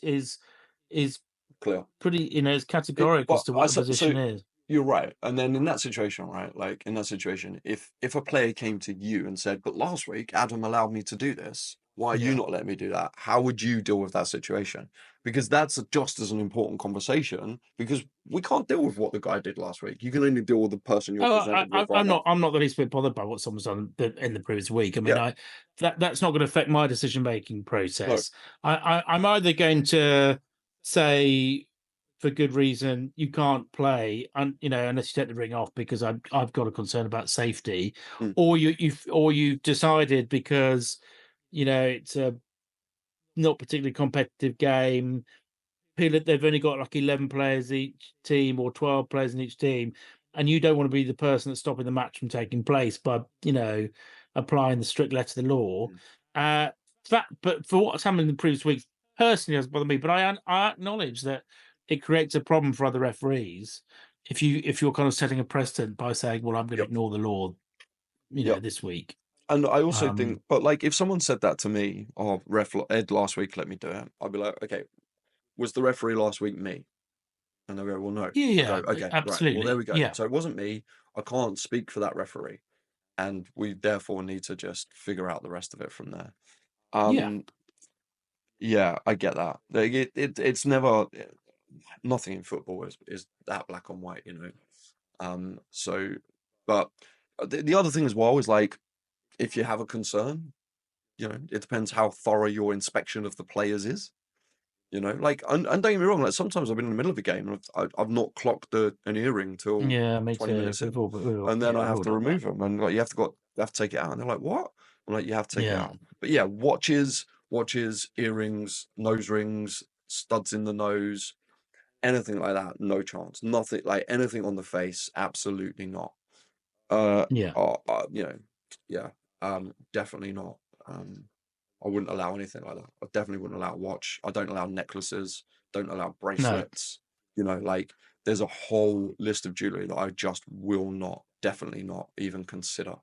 Clear. pretty is categorical as But to I what the position is. you're right. And then in that situation, right? Like in that situation, if a player came to you and said, "But last week Adam allowed me to do this. Why are you Yeah. not letting me do that?" How would you deal with that situation? Because that's just as an important conversation. Because we can't deal with what the guy did last week. You can only deal with the person you're Oh, presented with right now. I'm not the least bit bothered by what someone's done in the previous week. I mean, Yeah. that's not going to affect my decision making No. process. I'm either going to say for good reason you can't play, and unless you take the ring off because I've got a concern about safety, Mm, or you've decided because it's a not particularly competitive game. They've only got like 11 players each team or 12 players in each team, and you don't want to be the person that's stopping the match from taking place by applying the strict letter of the law. mm. uh but for what's happened in the previous weeks, personally doesn't bother me, but I acknowledge that it creates a problem for other referees if you're kind of setting a precedent by saying, well, I'm going to Yep. ignore the law Yep. this week. And I also um think, but like, if someone said that to me, "Oh, Ed last week let me do it," I'd be like, "Okay, was the referee last week me?" And they'll go, "Well, no." I go, yeah, "Okay, right. Well, there absolutely, we go. yeah, So it wasn't me. I can't speak for that referee, and we therefore need to just figure out the rest of it from there." yeah. Um, yeah, I get that. Like, it's never nothing in football is that black and white, you know. So, but the other thing as well is like, if you have a concern, it depends how thorough your inspection of the players is. Like, and don't get me wrong, like sometimes I've been in the middle of a game and I've not clocked an earring till Yeah, me 20 too. minutes in, and then I We've have all to done that. remove them, and like you have to take it out, and they're like, "What?" I'm like, "You have to take it Yeah, out." But yeah, watches, earrings, nose rings, studs in the nose, anything like that, no chance. Nothing like anything on the face, absolutely not. Uh, yeah, yeah, definitely not. I wouldn't allow anything like that. I definitely wouldn't allow a watch. I don't allow necklaces, don't allow no. bracelets. Like there's a whole list of jewelry that I just will not, definitely not even consider,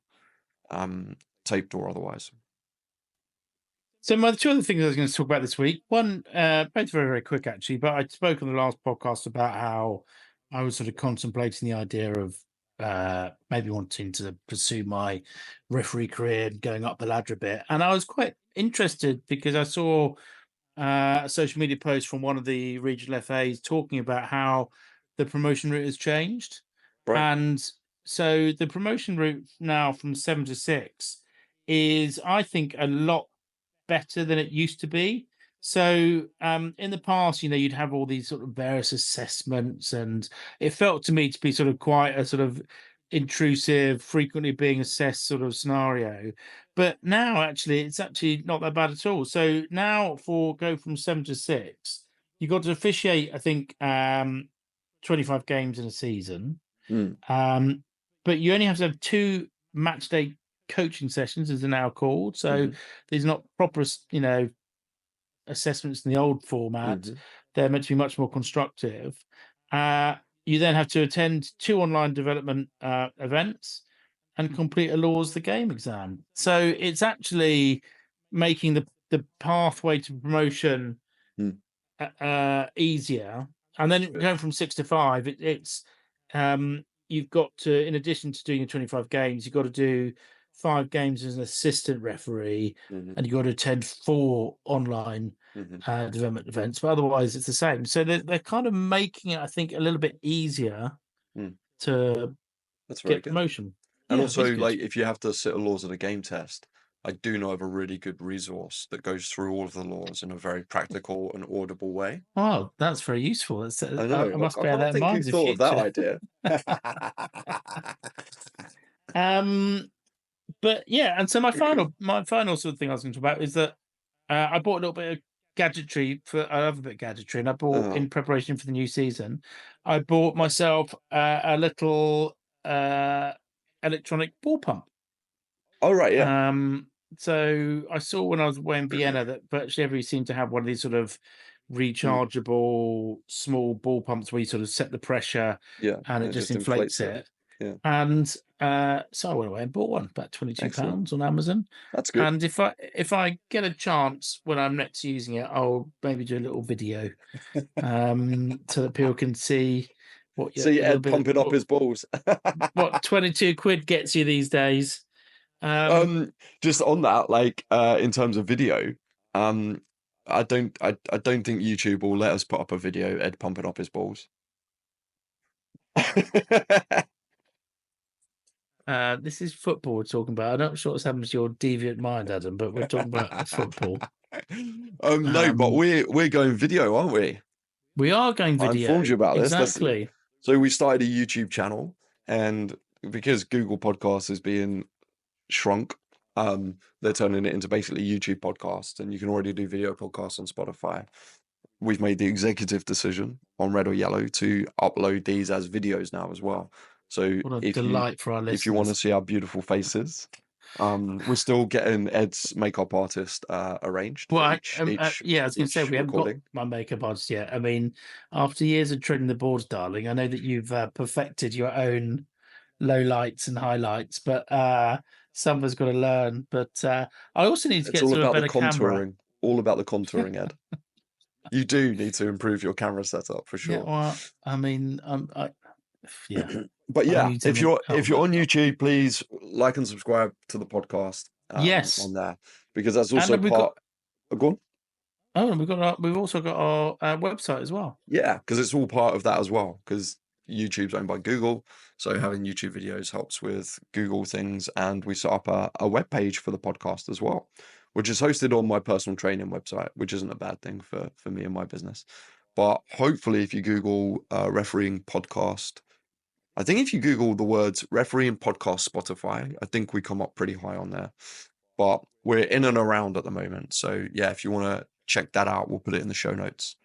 taped or otherwise. So my two other things I was going to talk about this week. One, both very, very quick actually, but I spoke on the last podcast about how I was sort of contemplating the idea of maybe wanting to pursue my referee career and going up the ladder a bit. And I was quite interested because I saw a social media post from one of the regional FAs talking about how the promotion route has changed. Right. And so the promotion route now from 7 to 6 is, I think, a lot better than it used to be. So in the past, you'd have all these sort of various assessments, and it felt to me to be sort of quite a sort of intrusive, frequently being assessed sort of scenario. But now actually it's actually not that bad at all. So now for go from 7 to 6, you've got to officiate, I think, 25 games in a season. Mm, But you only have to have 2 match day Mm-hmm. sessions, as they're now called. So Mm-hmm. these are not proper, assessments in the old format. Mm-hmm. They're meant to be much more constructive. You then have to attend 2 online development events and complete a laws the game exam. So it's actually making the pathway to promotion easier. And then Good. going from 6 to 5, it's you've got to, in addition to doing your 25 games, you've got to do 5 games as an assistant referee, Mm-hmm. and you've got to attend 4 online Mm-hmm. development events. But otherwise, it's the same. So they're kind of making it, I think, a little bit easier Mm. to That's very get good. promotion. And Yeah, it's also, good. like, if you have to sit a laws of the game test, I do know of a really good resource that goes through all of the laws in a very practical and audible way. Oh, that's very useful. I I know. must I bear can't that in think mind who in the thought of that future. idea. But yeah, and so my final sort of thing I was going to talk about is that I bought a little bit of gadgetry I love a bit of gadgetry, and I bought, Oh. in preparation for the new season, I bought myself a little electronic ball pump. Oh, right, yeah. So I saw when I was away in Vienna that virtually everybody seemed to have one of these sort of rechargeable small ball pumps where you sort of set the pressure Yeah, and and it it just just inflates inflates it. it. Yeah, And so I went away and bought one, about excellent. £22 on Amazon. That's good. And if I get a chance when I'm next using it, I'll maybe do a little video so that people can see what See a little Ed bit pumping up his balls. what 22 quid gets you these days. Um, Just on that, like, in terms of video, I don't think YouTube will let us put up a video Ed pumping up his balls. This is football we're talking about. I'm not sure what's happened to your deviant mind, Adam, but we're talking about football. No, but we're going video, aren't we? We are going I informed video. you about this. Exactly. So we started a YouTube channel, and because Google Podcasts is being shrunk, they're turning it into basically YouTube podcasts, and you can already do video podcasts on Spotify. We've made the executive decision on Red or Yellow to upload these as videos now as well. So What a delight for our if you want to listeners. see our beautiful faces, we're still getting Ed's makeup artist arranged for Well, yeah, I was going to say each we haven't got recording. my makeup artist yet. I mean, after years of treading the boards, darling, I know that you've perfected your own low lights and highlights, but some of us got to learn. But I also need to It's get all to a about the better camera. contouring. All about the contouring, Ed. You do need to improve your camera setup for Yeah, sure. well, I mean, yeah, But I yeah, need to if you're on YouTube, please like and subscribe to the podcast Yes, on there, because that's also and we've got part. Go on. we've also got our website as well. Yeah, because it's all part of that as well. Because YouTube's owned by Google, so having YouTube videos helps with Google things. And we set up a web page for the podcast as well, which is hosted on my personal training website, which isn't a bad thing for me and my business. But hopefully, if you Google refereeing podcast, I think if you Google the words refereeing podcast Spotify, I think we come up pretty high on there. But we're in and around at the moment. So yeah, if you want to check that out, we'll put it in the show notes.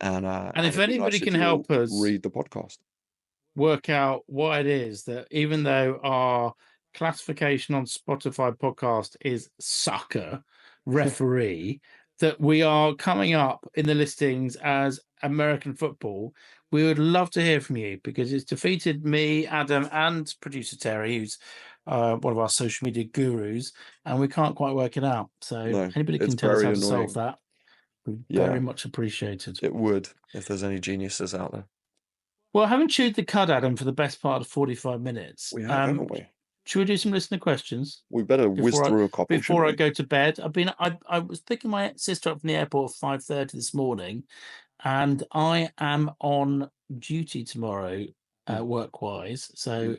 And And if it'd be anybody nice if can you help us read the podcast. work out what it is that, even though our classification on Spotify podcast is sucker referee, that we are coming up in the listings as American football, we would love to hear from you, because it's defeated me, Adam, and producer Terry, who's one of our social media gurus, and we can't quite work it out. So No, anybody it's can tell us very how to solve annoying. that. We very Yeah, much appreciated. it would if there's any geniuses out there. Well, having chewed the cud, Adam, for the best part of 45 minutes, We have, haven't we? should we do some listener questions We better whiz before I through a couple, before shouldn't I we? go to bed? I was picking my sister up from the airport at 5:30 this morning, and I am on duty tomorrow, Mm, work-wise. So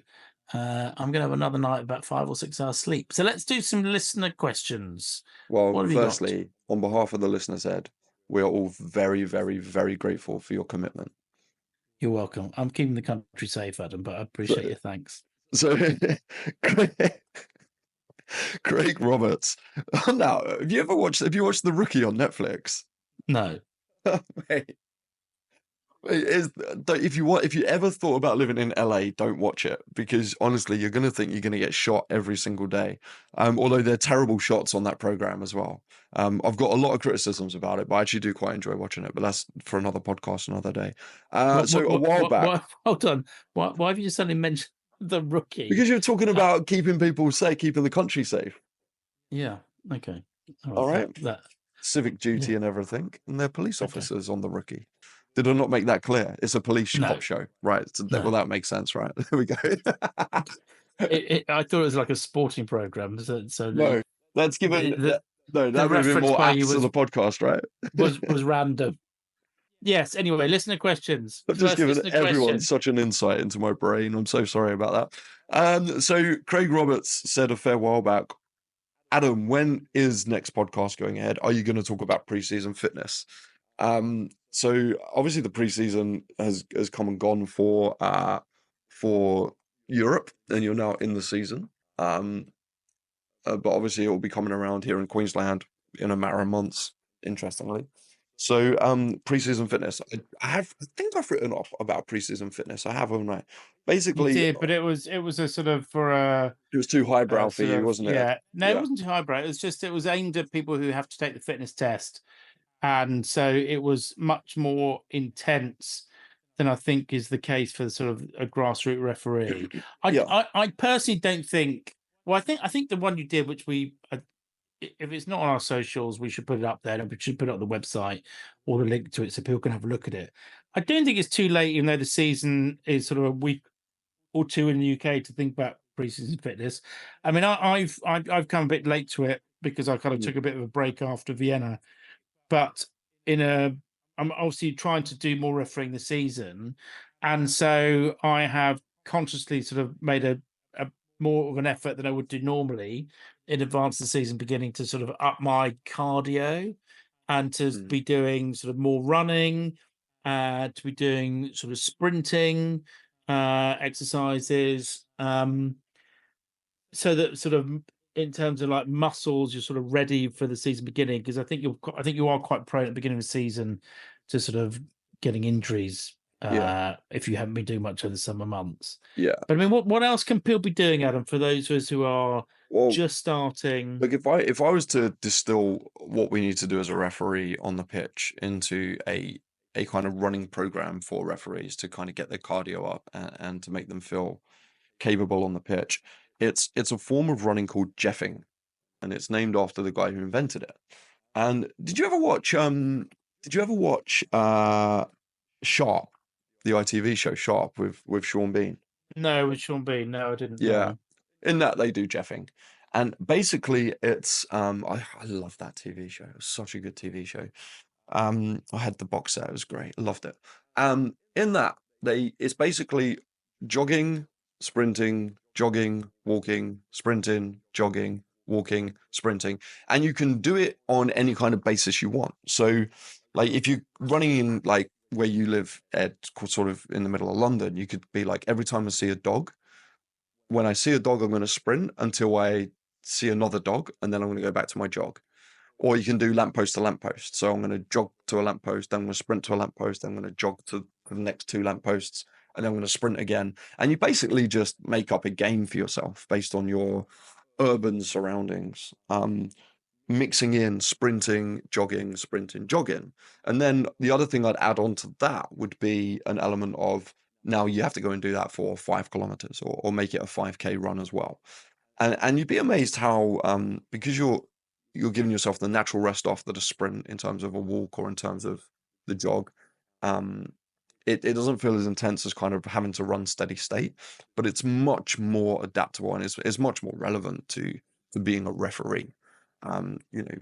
mm. I'm going to have another night of about 5 or 6 hours sleep. So let's do some listener questions. Well, What have you got? firstly, on behalf of the listeners, Ed, we are all very, very, very grateful for your commitment. You're welcome. I'm keeping the country safe, Adam, but I appreciate your thanks. So, Craig Roberts. Now, have you watched The Rookie on Netflix? No. Mate, If you ever thought about living in LA, don't watch it, because honestly, you're gonna think you're gonna get shot every single day. Although they're terrible shots on that program as well. I've got a lot of criticisms about it, but I actually do quite enjoy watching it. But that's for another podcast, another day. So a while back, Hold on. Why have you suddenly mentioned the Rookie? because you're talking about keeping people safe, keeping the country safe. Yeah. Okay. All right. That Civic duty yeah. and everything, and they're police Okay. officers on The Rookie. Did I not make that clear? It's a police No. cop show, right? So No. well, that makes sense, right? There we go. I thought it was like a sporting program. So No, that's given. the No, that would have been reference more by apt you to the podcast, right? was random. Yes. Anyway, listener questions. I've just First given listener everyone question. such an insight into my brain. I'm so sorry about that. So Craig Roberts said a fair while back, Adam, when is next podcast going ahead? Are you going to talk about preseason fitness? So obviously the preseason has come and gone for Europe, and you're now in the season. But obviously it will be coming around here in Queensland in a matter of months, interestingly. So preseason fitness. I think I've written off about preseason fitness. I have, haven't I? You Basically, did, but it was a sort of for a it was too highbrow for sort you, of wasn't it? yeah. No, it Yeah. wasn't too highbrow. It was just it was aimed at people who have to take the fitness test, and so it was much more intense than I think is the case for sort of a grassroots referee. Yeah. I personally don't think. Well, I think the one you did, which if it's not on our socials, we should put it up there, and we should put it on the website or the link to it so people can have a look at it. I don't think it's too late, even though the season is sort of a week or two in the UK, to think about preseason fitness. I mean, I've come a bit late to it because I kind of took a bit of a break after Vienna, but I'm obviously trying to do more refereeing the season, and so I have consciously sort of made a more of an effort than I would do normally in advance of the season beginning, to sort of up my cardio and to be doing sort of more running, to be doing sort of sprinting exercises, so that sort of in terms of like muscles, you're sort of ready for the season beginning, because I think you are quite prone at the beginning of the season to sort of getting injuries if you haven't been doing much over the summer months. Yeah. But I mean, what else can people be doing, Adam, for those of us who are just starting? Look, if I was to distill what we need to do as a referee on the pitch into a kind of running program for referees to kind of get their cardio up and to make them feel capable on the pitch, it's a form of running called jeffing, and it's named after the guy who invented it. And did you ever watch Sharp, the ITV show Sharp with Sean Bean? No, with Sean Bean. No, I didn't Yeah. know. In that they do jeffing. And basically it's I love that TV show. It was such a good TV show. I had the box set, it was great. I loved it. In that it's basically jogging, sprinting, jogging, walking, sprinting, jogging, walking, sprinting, and you can do it on any kind of basis you want. So like if you're running in like where you live at sort of in the middle of London, you could be like, every time I see a dog, when I see a dog, I'm going to sprint until I see another dog, and then I'm going to go back to my jog. Or you can do lamppost to lamppost. So I'm going to jog to a lamppost, then I'm going to sprint to a lamppost, then I'm going to jog to the next two lampposts, and then I'm going to sprint again. And you basically just make up a game for yourself based on your urban surroundings. Mixing in sprinting, jogging. And then the other thing I'd add on to that would be an element of, now you have to go and do that for 5 kilometers, or make it a 5K run as well. And you'd be amazed how because you're giving yourself the natural rest off that a sprint in terms of a walk or in terms of the jog, it doesn't feel as intense as kind of having to run steady state, but it's much more adaptable, and it's much more relevant to being a referee.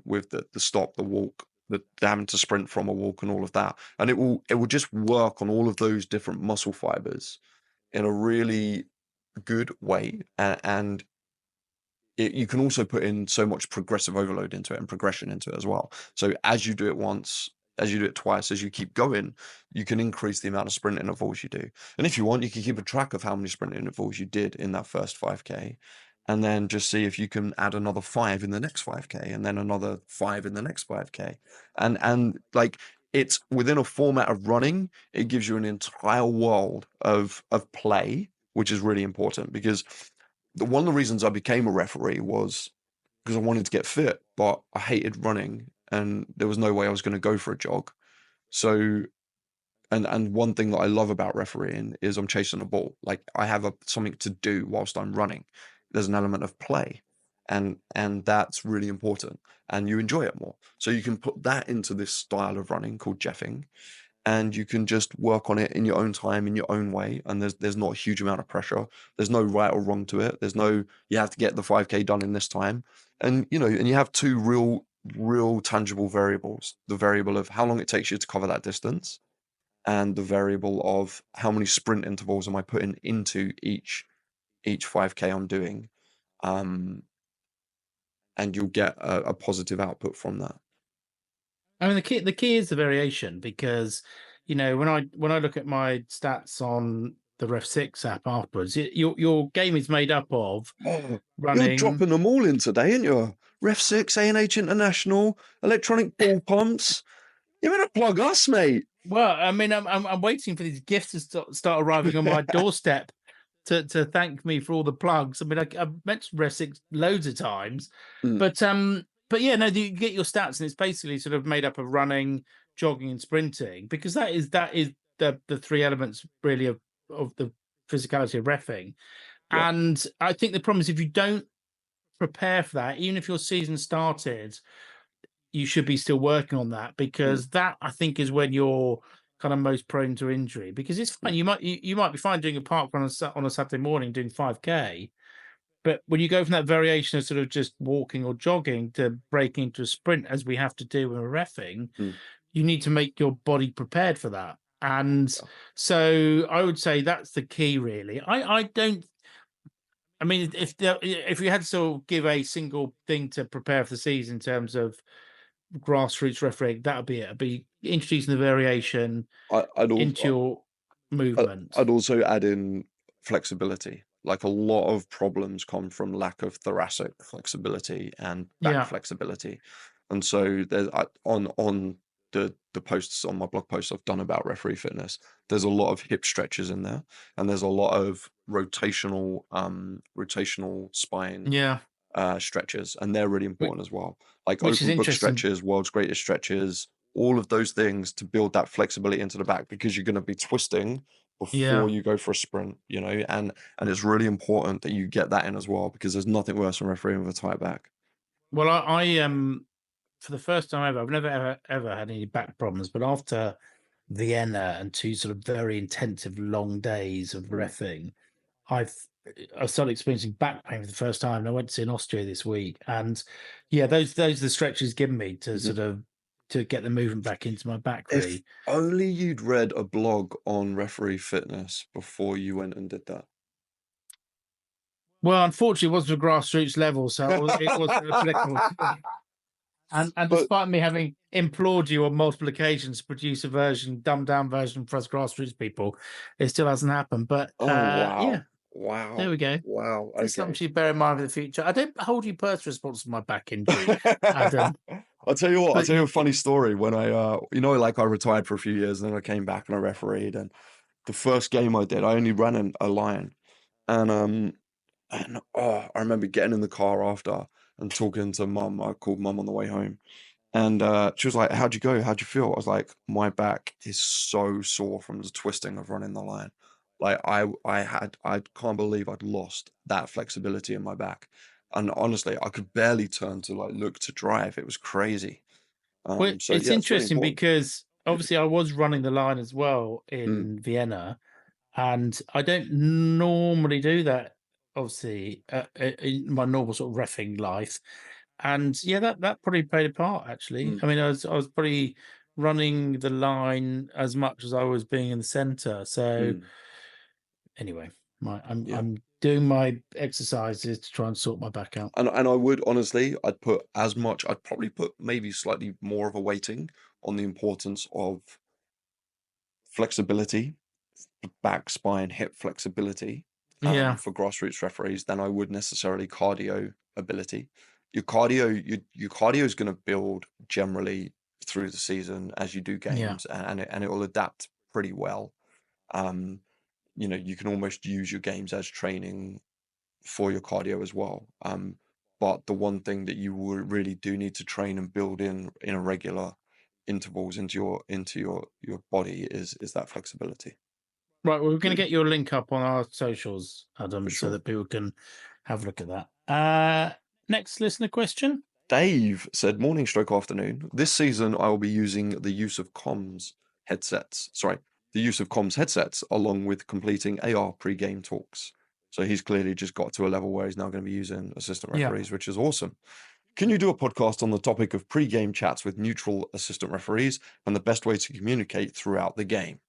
With the stop, the walk, the having to sprint from a walk and all of that. And it will just work on all of those different muscle fibers in a really good way. And you can also put in so much progressive overload into it and progression into it as well. So as you do it once, as you do it twice, as you keep going, you can increase the amount of sprint intervals you do. And if you want, you can keep a track of how many sprint intervals you did in that first 5K, and then just see if you can add another 5 in the next 5K, and then another 5 in the next 5K. And like, it's within a format of running. It gives you an entire world of play, which is really important because one of the reasons I became a referee was because I wanted to get fit, but I hated running and there was no way I was going to go for a jog. So, and one thing that I love about refereeing is I'm chasing a ball. Like I have something to do whilst I'm running. There's an element of play, and that's really important. And you enjoy it more. So you can put that into this style of running called jeffing, and you can just work on it in your own time, in your own way. And there's not a huge amount of pressure. There's no right or wrong to it. There's no you have to get the 5K done in this time. And and you have two real tangible variables: the variable of how long it takes you to cover that distance, and the variable of how many sprint intervals am I putting into each 5K I'm doing. Um, and you'll get a positive output from that. I mean, the key is the variation because, when I look at my stats on the Ref6 app afterwards, your game is made up of Oh, you're running. dropping them all in today, aren't you? Ref6, A&H International, electronic ball pumps. You better plug us, mate. Well, I mean, I'm waiting for these gifts to start arriving on my doorstep to thank me for all the plugs. I mean, I've mentioned Ref6 loads of times, Mm, but yeah, no, you get your stats, and it's basically sort of made up of running, jogging, and sprinting because that is the three elements really of the physicality of reffing. yeah. And I think the problem is if you don't prepare for that, even if your season started, you should be still working on that Mm, because that I think is when you're kind of most prone to injury. Because it's fine, mm, you might be fine doing a park run on a Saturday morning doing 5K, but when you go from that variation of sort of just walking or jogging to breaking into a sprint, as we have to do when we're reffing, mm, you need to make your body prepared for that. And yeah. so I would say that's the key, really. I don't. I mean, if you had to sort of give a single thing to prepare for the season in terms of grassroots refereeing, that would be it. It'd be introducing the variation I'd into also your movement. I'd also add in flexibility. Like a lot of problems come from lack of thoracic flexibility and back Yeah, flexibility. And so there's on the posts on my blog posts I've done about referee fitness, there's a lot of hip stretches in there, and there's a lot of rotational spine yeah. stretches, and they're really Which, important as well. Like which is open book interesting. stretches, world's greatest stretches, all of those things to build that flexibility into the back because you're going to be twisting before Yeah. you go for a sprint, and it's really important that you get that in as well because there's nothing worse than refereeing with a tight back. Well, I for the first time ever, I've never ever had any back problems, but after Vienna and two sort of very intensive long days of Mm, reffing, I've I started experiencing back pain for the first time. And I went to see an Austria this week, and yeah, those are the stretches given me to mhm. sort of to get the movement back into my back. If Really. only you'd read a blog on referee fitness before you went and did that. Well, unfortunately, it wasn't a grassroots level, so it wasn't applicable to me. And But despite me having implored you on multiple occasions to produce a version, dumbed down version for us grassroots people, it still hasn't happened. But oh yeah, wow, there wow, we go. wow. Just something Okay. to bear in mind for the future. I don't hold you personally responsible for my back injury, Adam. I'll tell you what, I'll But tell you a funny story. When like I retired for a few years and then I came back and I refereed, and the first game I did, I only ran a line. And I remember getting in the car after and talking to mum. I called mum on the way home. And she was like, "How'd you go? How'd you feel?" I was like, "My back is so sore from the twisting of running the line. Like I can't believe I'd lost that flexibility in my back. And honestly, I could barely turn to like look to drive. It was crazy. well, So it's yeah, it's really interesting important. because obviously I was running the line as well Mm, in Vienna, and I don't normally do that. Obviously, in my normal sort of reffing life, and yeah, that probably played a part. Actually, mm, I mean, I was probably running the line as much as I was being in the center. So mm, anyway, I'm yeah. I'm doing my exercises to try and sort my back out. And I would honestly, I'd probably put maybe slightly more of a weighting on the importance of flexibility, back, spine, hip flexibility, Yeah, for grassroots referees than I would necessarily cardio ability. Your cardio is going to build generally through the season as you do Yeah. games, and it will adapt pretty well. You can almost use your games as training for your cardio as well. But the one thing that you really do need to train and build in a regular intervals into your body is that flexibility. Right, well, we're going to get your link up on our socials, Adam, For so sure. that people can have a look at that. Next listener question. Dave said, morning stroke afternoon. This season, I will be using the use of comms headsets along with completing AR pre-game talks. So he's clearly just got to a level where he's now going to be using assistant Yeah. referees, which is awesome. Can you do a podcast on the topic of pre-game chats with neutral assistant referees and the best way to communicate throughout the game?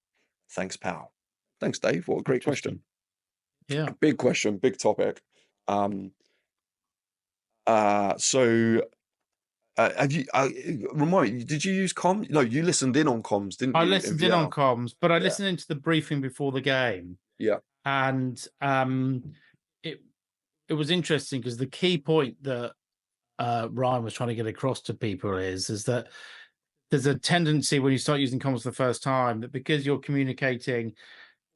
Thanks, pal. Thanks, Dave. What a great question. Yeah. Big question, big topic. So have you remind me, did you use comms? No, you listened in on comms, didn't you? I listened in on comms, but I Yeah. listened into the briefing before the game. Yeah. And it was interesting because the key point that Ryan was trying to get across to people is that there's a tendency when you start using comms for the first time that because you're communicating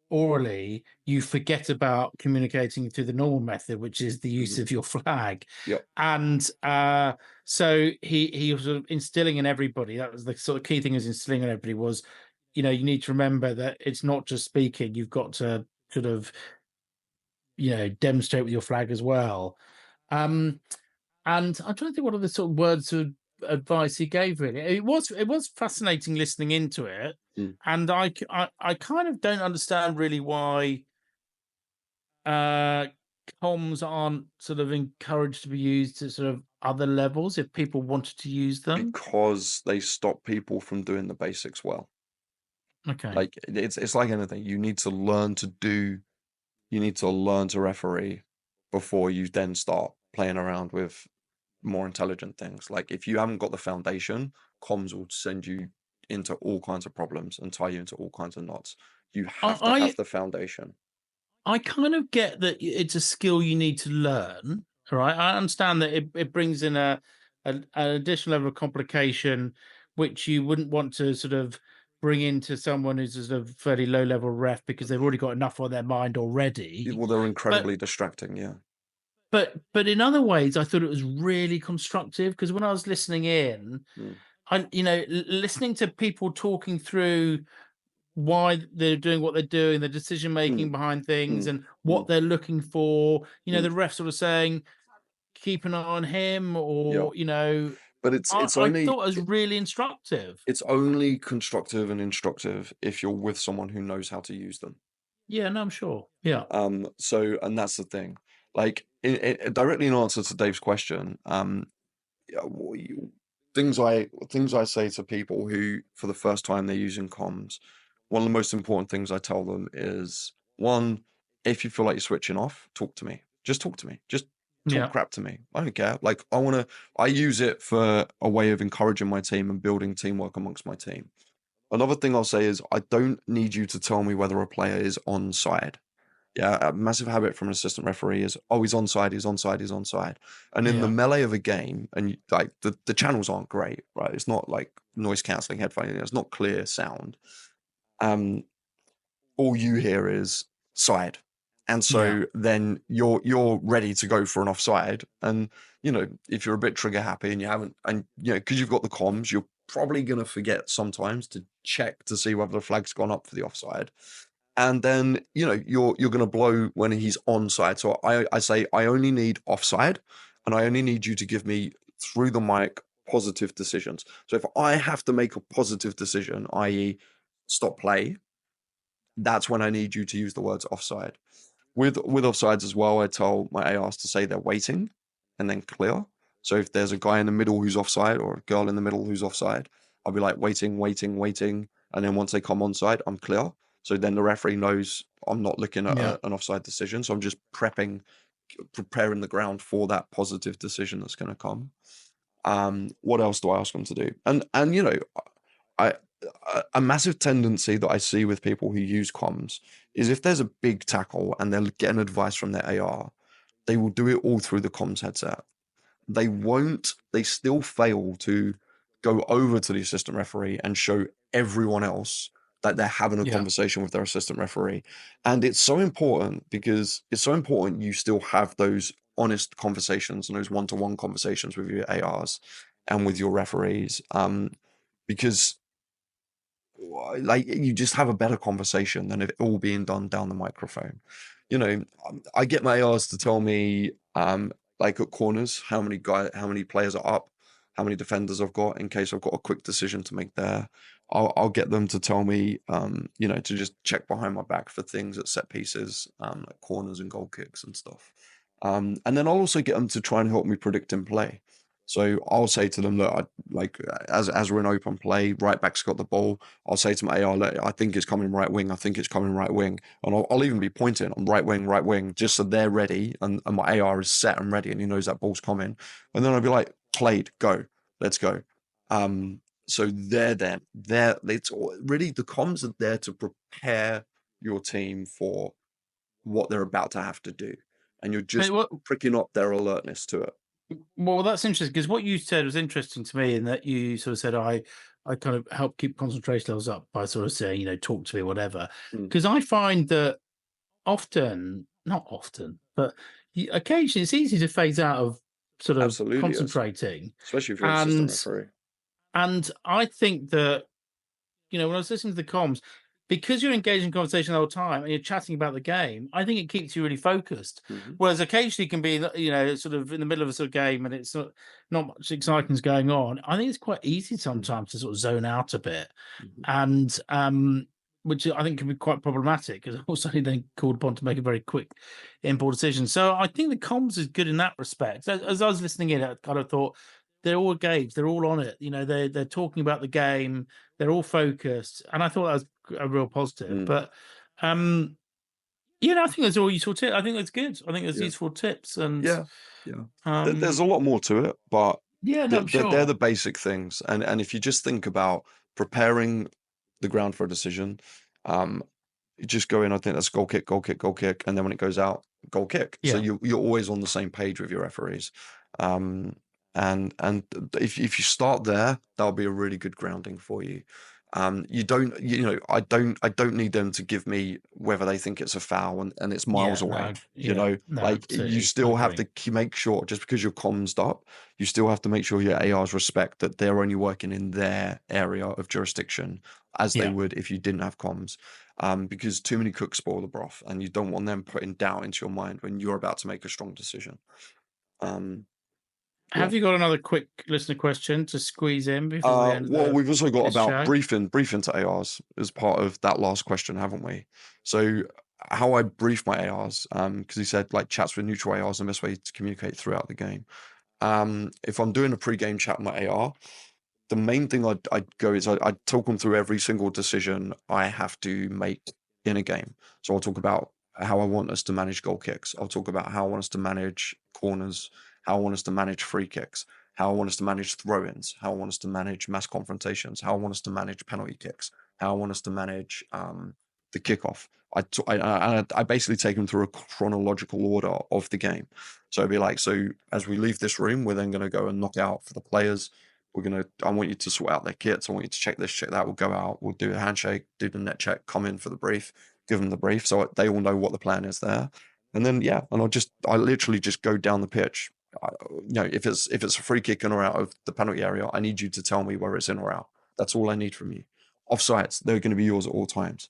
orally, you forget about communicating through the normal method, which is the use of your flag. Yep. And so he was sort of instilling in everybody, that was the sort of key thing, is instilling in everybody was, you need to remember that it's not just speaking, you've got to sort of, demonstrate with your flag as well. And I'm trying to think what other sort of words of advice he gave. Really, it was fascinating listening into it, and I kind of don't understand really why comms aren't sort of encouraged to be used at sort of other levels if people wanted to use them. Because they stop people from doing the basics well. Okay. Like it's like anything. You need to learn to referee before you then start playing around with more intelligent things. Like if you haven't got the foundation, comms will send you into all kinds of problems and tie you into all kinds of knots. You have to have the foundation. I kind of get that it's a skill you need to learn. All right. I understand that it brings in an additional level of complication, which you wouldn't want to sort of bring into someone who's a sort of fairly low level ref because they've already got enough on their mind already. Well, they're incredibly distracting, yeah. But in other ways, I thought it was really constructive because when I was listening in, listening to people talking through why they're doing what they're doing, the decision making behind things, and what they're looking for. The ref sort of saying, "Keep an eye on him," or But it's I only thought it was really instructive. It's only constructive and instructive if you're with someone who knows how to use them. Yeah, no, I'm sure. Yeah. So, and that's the thing. Like, directly in answer to Dave's question, things I say to people who, for the first time, they're using comms. One of the most important things I tell them is, one, if you feel like you're switching off, talk to me. Just talk to me. Just talk crap to me. I don't care. Like, I use it for a way of encouraging my team and building teamwork amongst my team. Another thing I'll say is I don't need you to tell me whether a player is onside. Yeah, a massive habit from an assistant referee is, oh, he's onside, he's onside, he's onside. And in the melee of a game, and like the channels aren't great, right? It's not like noise cancelling headphones. It's not clear sound. All you hear is side. And so then you're ready to go for an offside. And, if you're a bit trigger happy and you haven't, and, because you've got the comms, you're probably going to forget sometimes to check to see whether the flag's gone up for the offside. And then, you're going to blow when he's onside. So I say, I only need offside and I only need you to give me through the mic positive decisions. So if I have to make a positive decision, i.e. stop play, that's when I need you to use the words offside. With offsides as well, I tell my ARs to say they're waiting and then clear. So if there's a guy in the middle who's offside or a girl in the middle who's offside, I'll be like waiting, waiting, waiting. And then once they come onside, I'm clear. So then the referee knows I'm not looking at an offside decision. So I'm just preparing the ground for that positive decision that's going to come. What else do I ask them to do? And a massive tendency that I see with people who use comms is if there's a big tackle and they're getting advice from their AR, they will do it all through the comms headset. They still fail to go over to the assistant referee and show everyone else that they're having a Yeah. conversation with their assistant referee. And it's so important because it's so important you still have those honest conversations and those one-to-one conversations with your ARs and with your referees. Because like you just have a better conversation than if it all being done down the microphone. I get my ARs to tell me, like at corners, how many players are up, how many defenders I've got in case I've got a quick decision to make there. I'll get them to tell me, to just check behind my back for things at set pieces, like corners and goal kicks and stuff. And then I'll also get them to try and help me predict in play. So I'll say to them, look, as we're in open play, right back's got the ball. I'll say to my AR, look, I think it's coming right wing. I think it's coming right wing. And I'll even be pointing on right wing, just so they're ready and my AR is set and ready and he knows that ball's coming. And then I'll be like, played, go, let's go. So it's really, the comms are there to prepare your team for what they're about to have to do. And you're just pricking up their alertness to it. Well, that's interesting because what you said was interesting to me in that you sort of said, I kind of help keep concentration levels up by sort of saying, talk to me, whatever. Because I find that not often, but occasionally it's easy to phase out of sort of Absolutely concentrating. Especially if you're an assistant referee. And I think that, when I was listening to the comms, because you're engaged in conversation the whole time and you're chatting about the game, I think it keeps you really focused. Whereas occasionally it can be, sort of in the middle of a sort of game and it's not much exciting's going on. I think it's quite easy sometimes to sort of zone out a bit, and which I think can be quite problematic because also then called upon to make a very quick, important decision. So I think the comms is good in that respect. As I was listening in, I kind of thought, they're all engaged. They're all on it. They're talking about the game. They're all focused, and I thought that was a real positive. But I think those are all useful tips. I think that's good. I think there's useful tips, and there's a lot more to it, but sure. they're the basic things. And if you just think about preparing the ground for a decision, you just go in. I think that's goal kick, and then when it goes out, goal kick. So you're always on the same page with your referees. And if you start there, that'll be a really good grounding for you. I don't need them to give me whether they think it's a foul and it's miles away. You still have to make sure, just because you're commsed up, you still have to make sure your ARs respect that they're only working in their area of jurisdiction as they would if you didn't have comms. Because too many cooks spoil the broth, and you don't want them putting doubt into your mind when you're about to make a strong decision. Have you got another quick listener question to squeeze in before we end? Well, we've also got about briefing to ARs as part of that last question, haven't we? So how I brief my ARs, because he said like chats with neutral ARs are the best way to communicate throughout the game. If I'm doing a pre-game chat with my AR, the main thing I'd go is I'd talk them through every single decision I have to make in a game. So I'll talk about how I want us to manage goal kicks. I'll talk about how I want us to manage corners, how I want us to manage free kicks, how I want us to manage throw-ins, how I want us to manage mass confrontations, how I want us to manage penalty kicks, how I want us to manage the kickoff. I basically take them through a chronological order of the game. So it'd be like, so as we leave this room, we're then going to go and knock out for the players. I want you to sort out their kits. I want you to check this, check that. We'll go out. We'll do a handshake, do the net check, come in for the brief, give them the brief, so they all know what the plan is there. And then I literally just go down the pitch. If it's a free kick in or out of the penalty area, I need you to tell me whether it's in or out. That's all I need from you. Offsides, they're going to be yours at all times,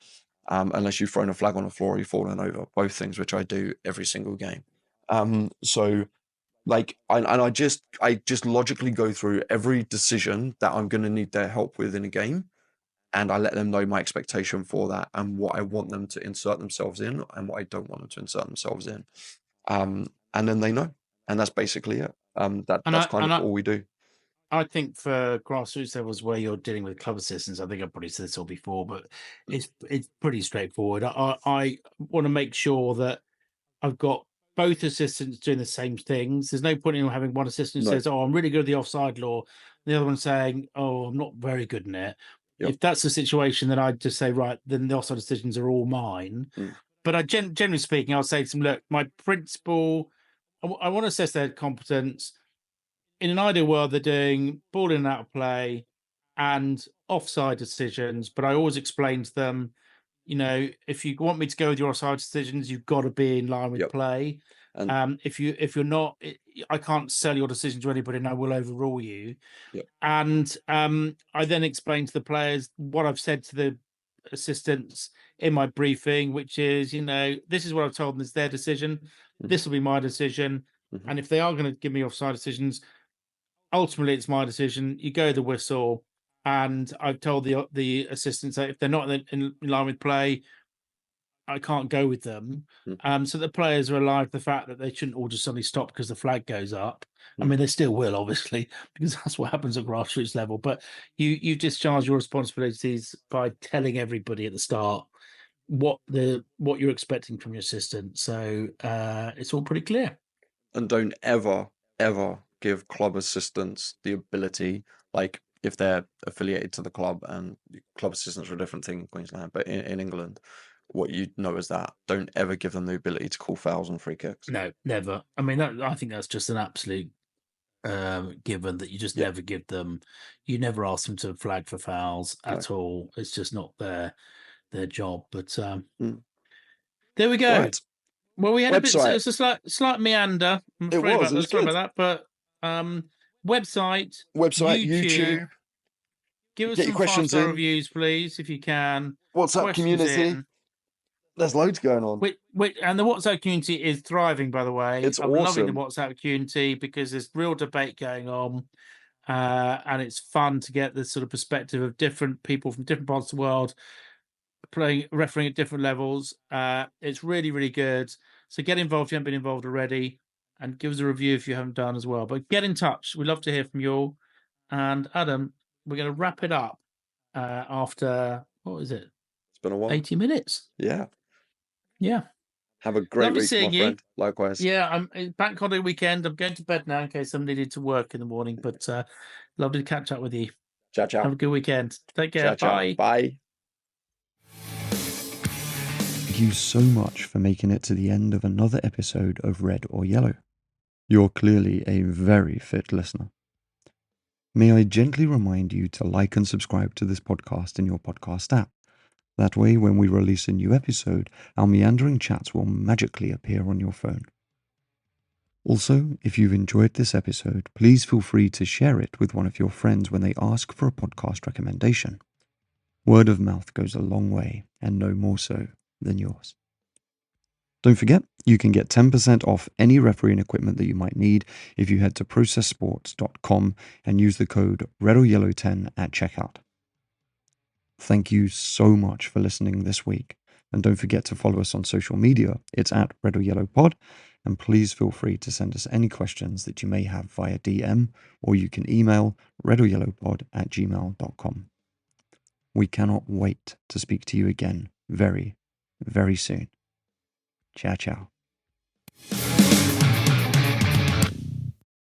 unless you've thrown a flag on the floor or you've fallen over. Both things, which I do every single game. I just logically go through every decision that I'm going to need their help with in a game, and I let them know my expectation for that and what I want them to insert themselves in and what I don't want them to insert themselves in. And then they know, and that's basically it. That's kind of all we do. I think for grassroots levels where you're dealing with club assistants, I think I've probably said this all before, but it's pretty straightforward. I want to make sure that I've got both assistants doing the same things. There's no point in having one assistant who says, "Oh, I'm really good at the offside law," and the other one saying, "Oh, I'm not very good in it." Yep. If that's the situation, then I'd just say, right, then the offside decisions are all mine. But generally speaking, I'll say to them, look, my principal, I want to assess their competence. in an ideal world, they're doing ball in and out of play and offside decisions. But I always explain to them, if you want me to go with your offside decisions, you've got to be in line with Yep. play. And if you're not, I can't sell your decision to anybody, and I will overrule you. Yep. And I then explain to the players what I've said to the assistants in my briefing, which is, this is what I've told them is their decision. This will be my decision. And if they are going to give me offside decisions, ultimately it's my decision. You go the whistle, and I've told the assistants that if they're not in line with play, I can't go with them. So the players are alive to the fact that they shouldn't all just suddenly stop because the flag goes up. I mean, they still will, obviously, because that's what happens at grassroots level. But you discharge your responsibilities by telling everybody at the start what you're expecting from your assistant. So it's all pretty clear. And don't ever, ever give club assistants the ability, like if they're affiliated to the club, and club assistants are a different thing in Queensland, but in England, what you know is that don't ever give them the ability to call fouls and free kicks. No, never. I mean, I think that's just an absolute given that you just never give them. You never ask them to flag for fouls at all. It's just not their job. But there we go. Right. Well, we had Website. It's a slight meander. I'm It afraid was. about It was sorry good. about that. But website, YouTube. Give us Get your some questions 5-star in. reviews, please, if you can. WhatsApp Questions community. in. There's loads going on. And the WhatsApp community is thriving, by the way. It's I'm loving the awesome. WhatsApp community because there's real debate going on. And it's fun to get this sort of perspective of different people from different parts of the world refereeing at different levels. It's really, really good. So get involved if you haven't been involved already, and give us a review if you haven't done as well. But get in touch. We'd love to hear from you all. And Adam, we're going to wrap it up after, what is it? It's been a while. 80 minutes. Yeah. Yeah. Have a great Lovely week, seeing my friend. Likewise. Yeah, I'm back on the weekend. I'm going to bed now in case somebody needed to work in the morning. But lovely to catch up with you. Ciao, ciao. Have a good weekend. Take care. Ciao, ciao. Bye. Bye. Thank you so much for making it to the end of another episode of Red or Yellow. You're clearly a very fit listener. May I gently remind you to like and subscribe to this podcast in your podcast app. That way, when we release a new episode, our meandering chats will magically appear on your phone. Also, if you've enjoyed this episode, please feel free to share it with one of your friends when they ask for a podcast recommendation. Word of mouth goes a long way, and no more so than yours. Don't forget, you can get 10% off any refereeing equipment that you might need if you head to processports.com and use the code REDORYELLOW10 at checkout. Thank you so much for listening this week, and don't forget to follow us on social media. It's at RedOrYellowPod, and please feel free to send us any questions that you may have via DM, or you can email redoryellowpod@gmail.com. We cannot wait to speak to you again very, very soon. Ciao, ciao.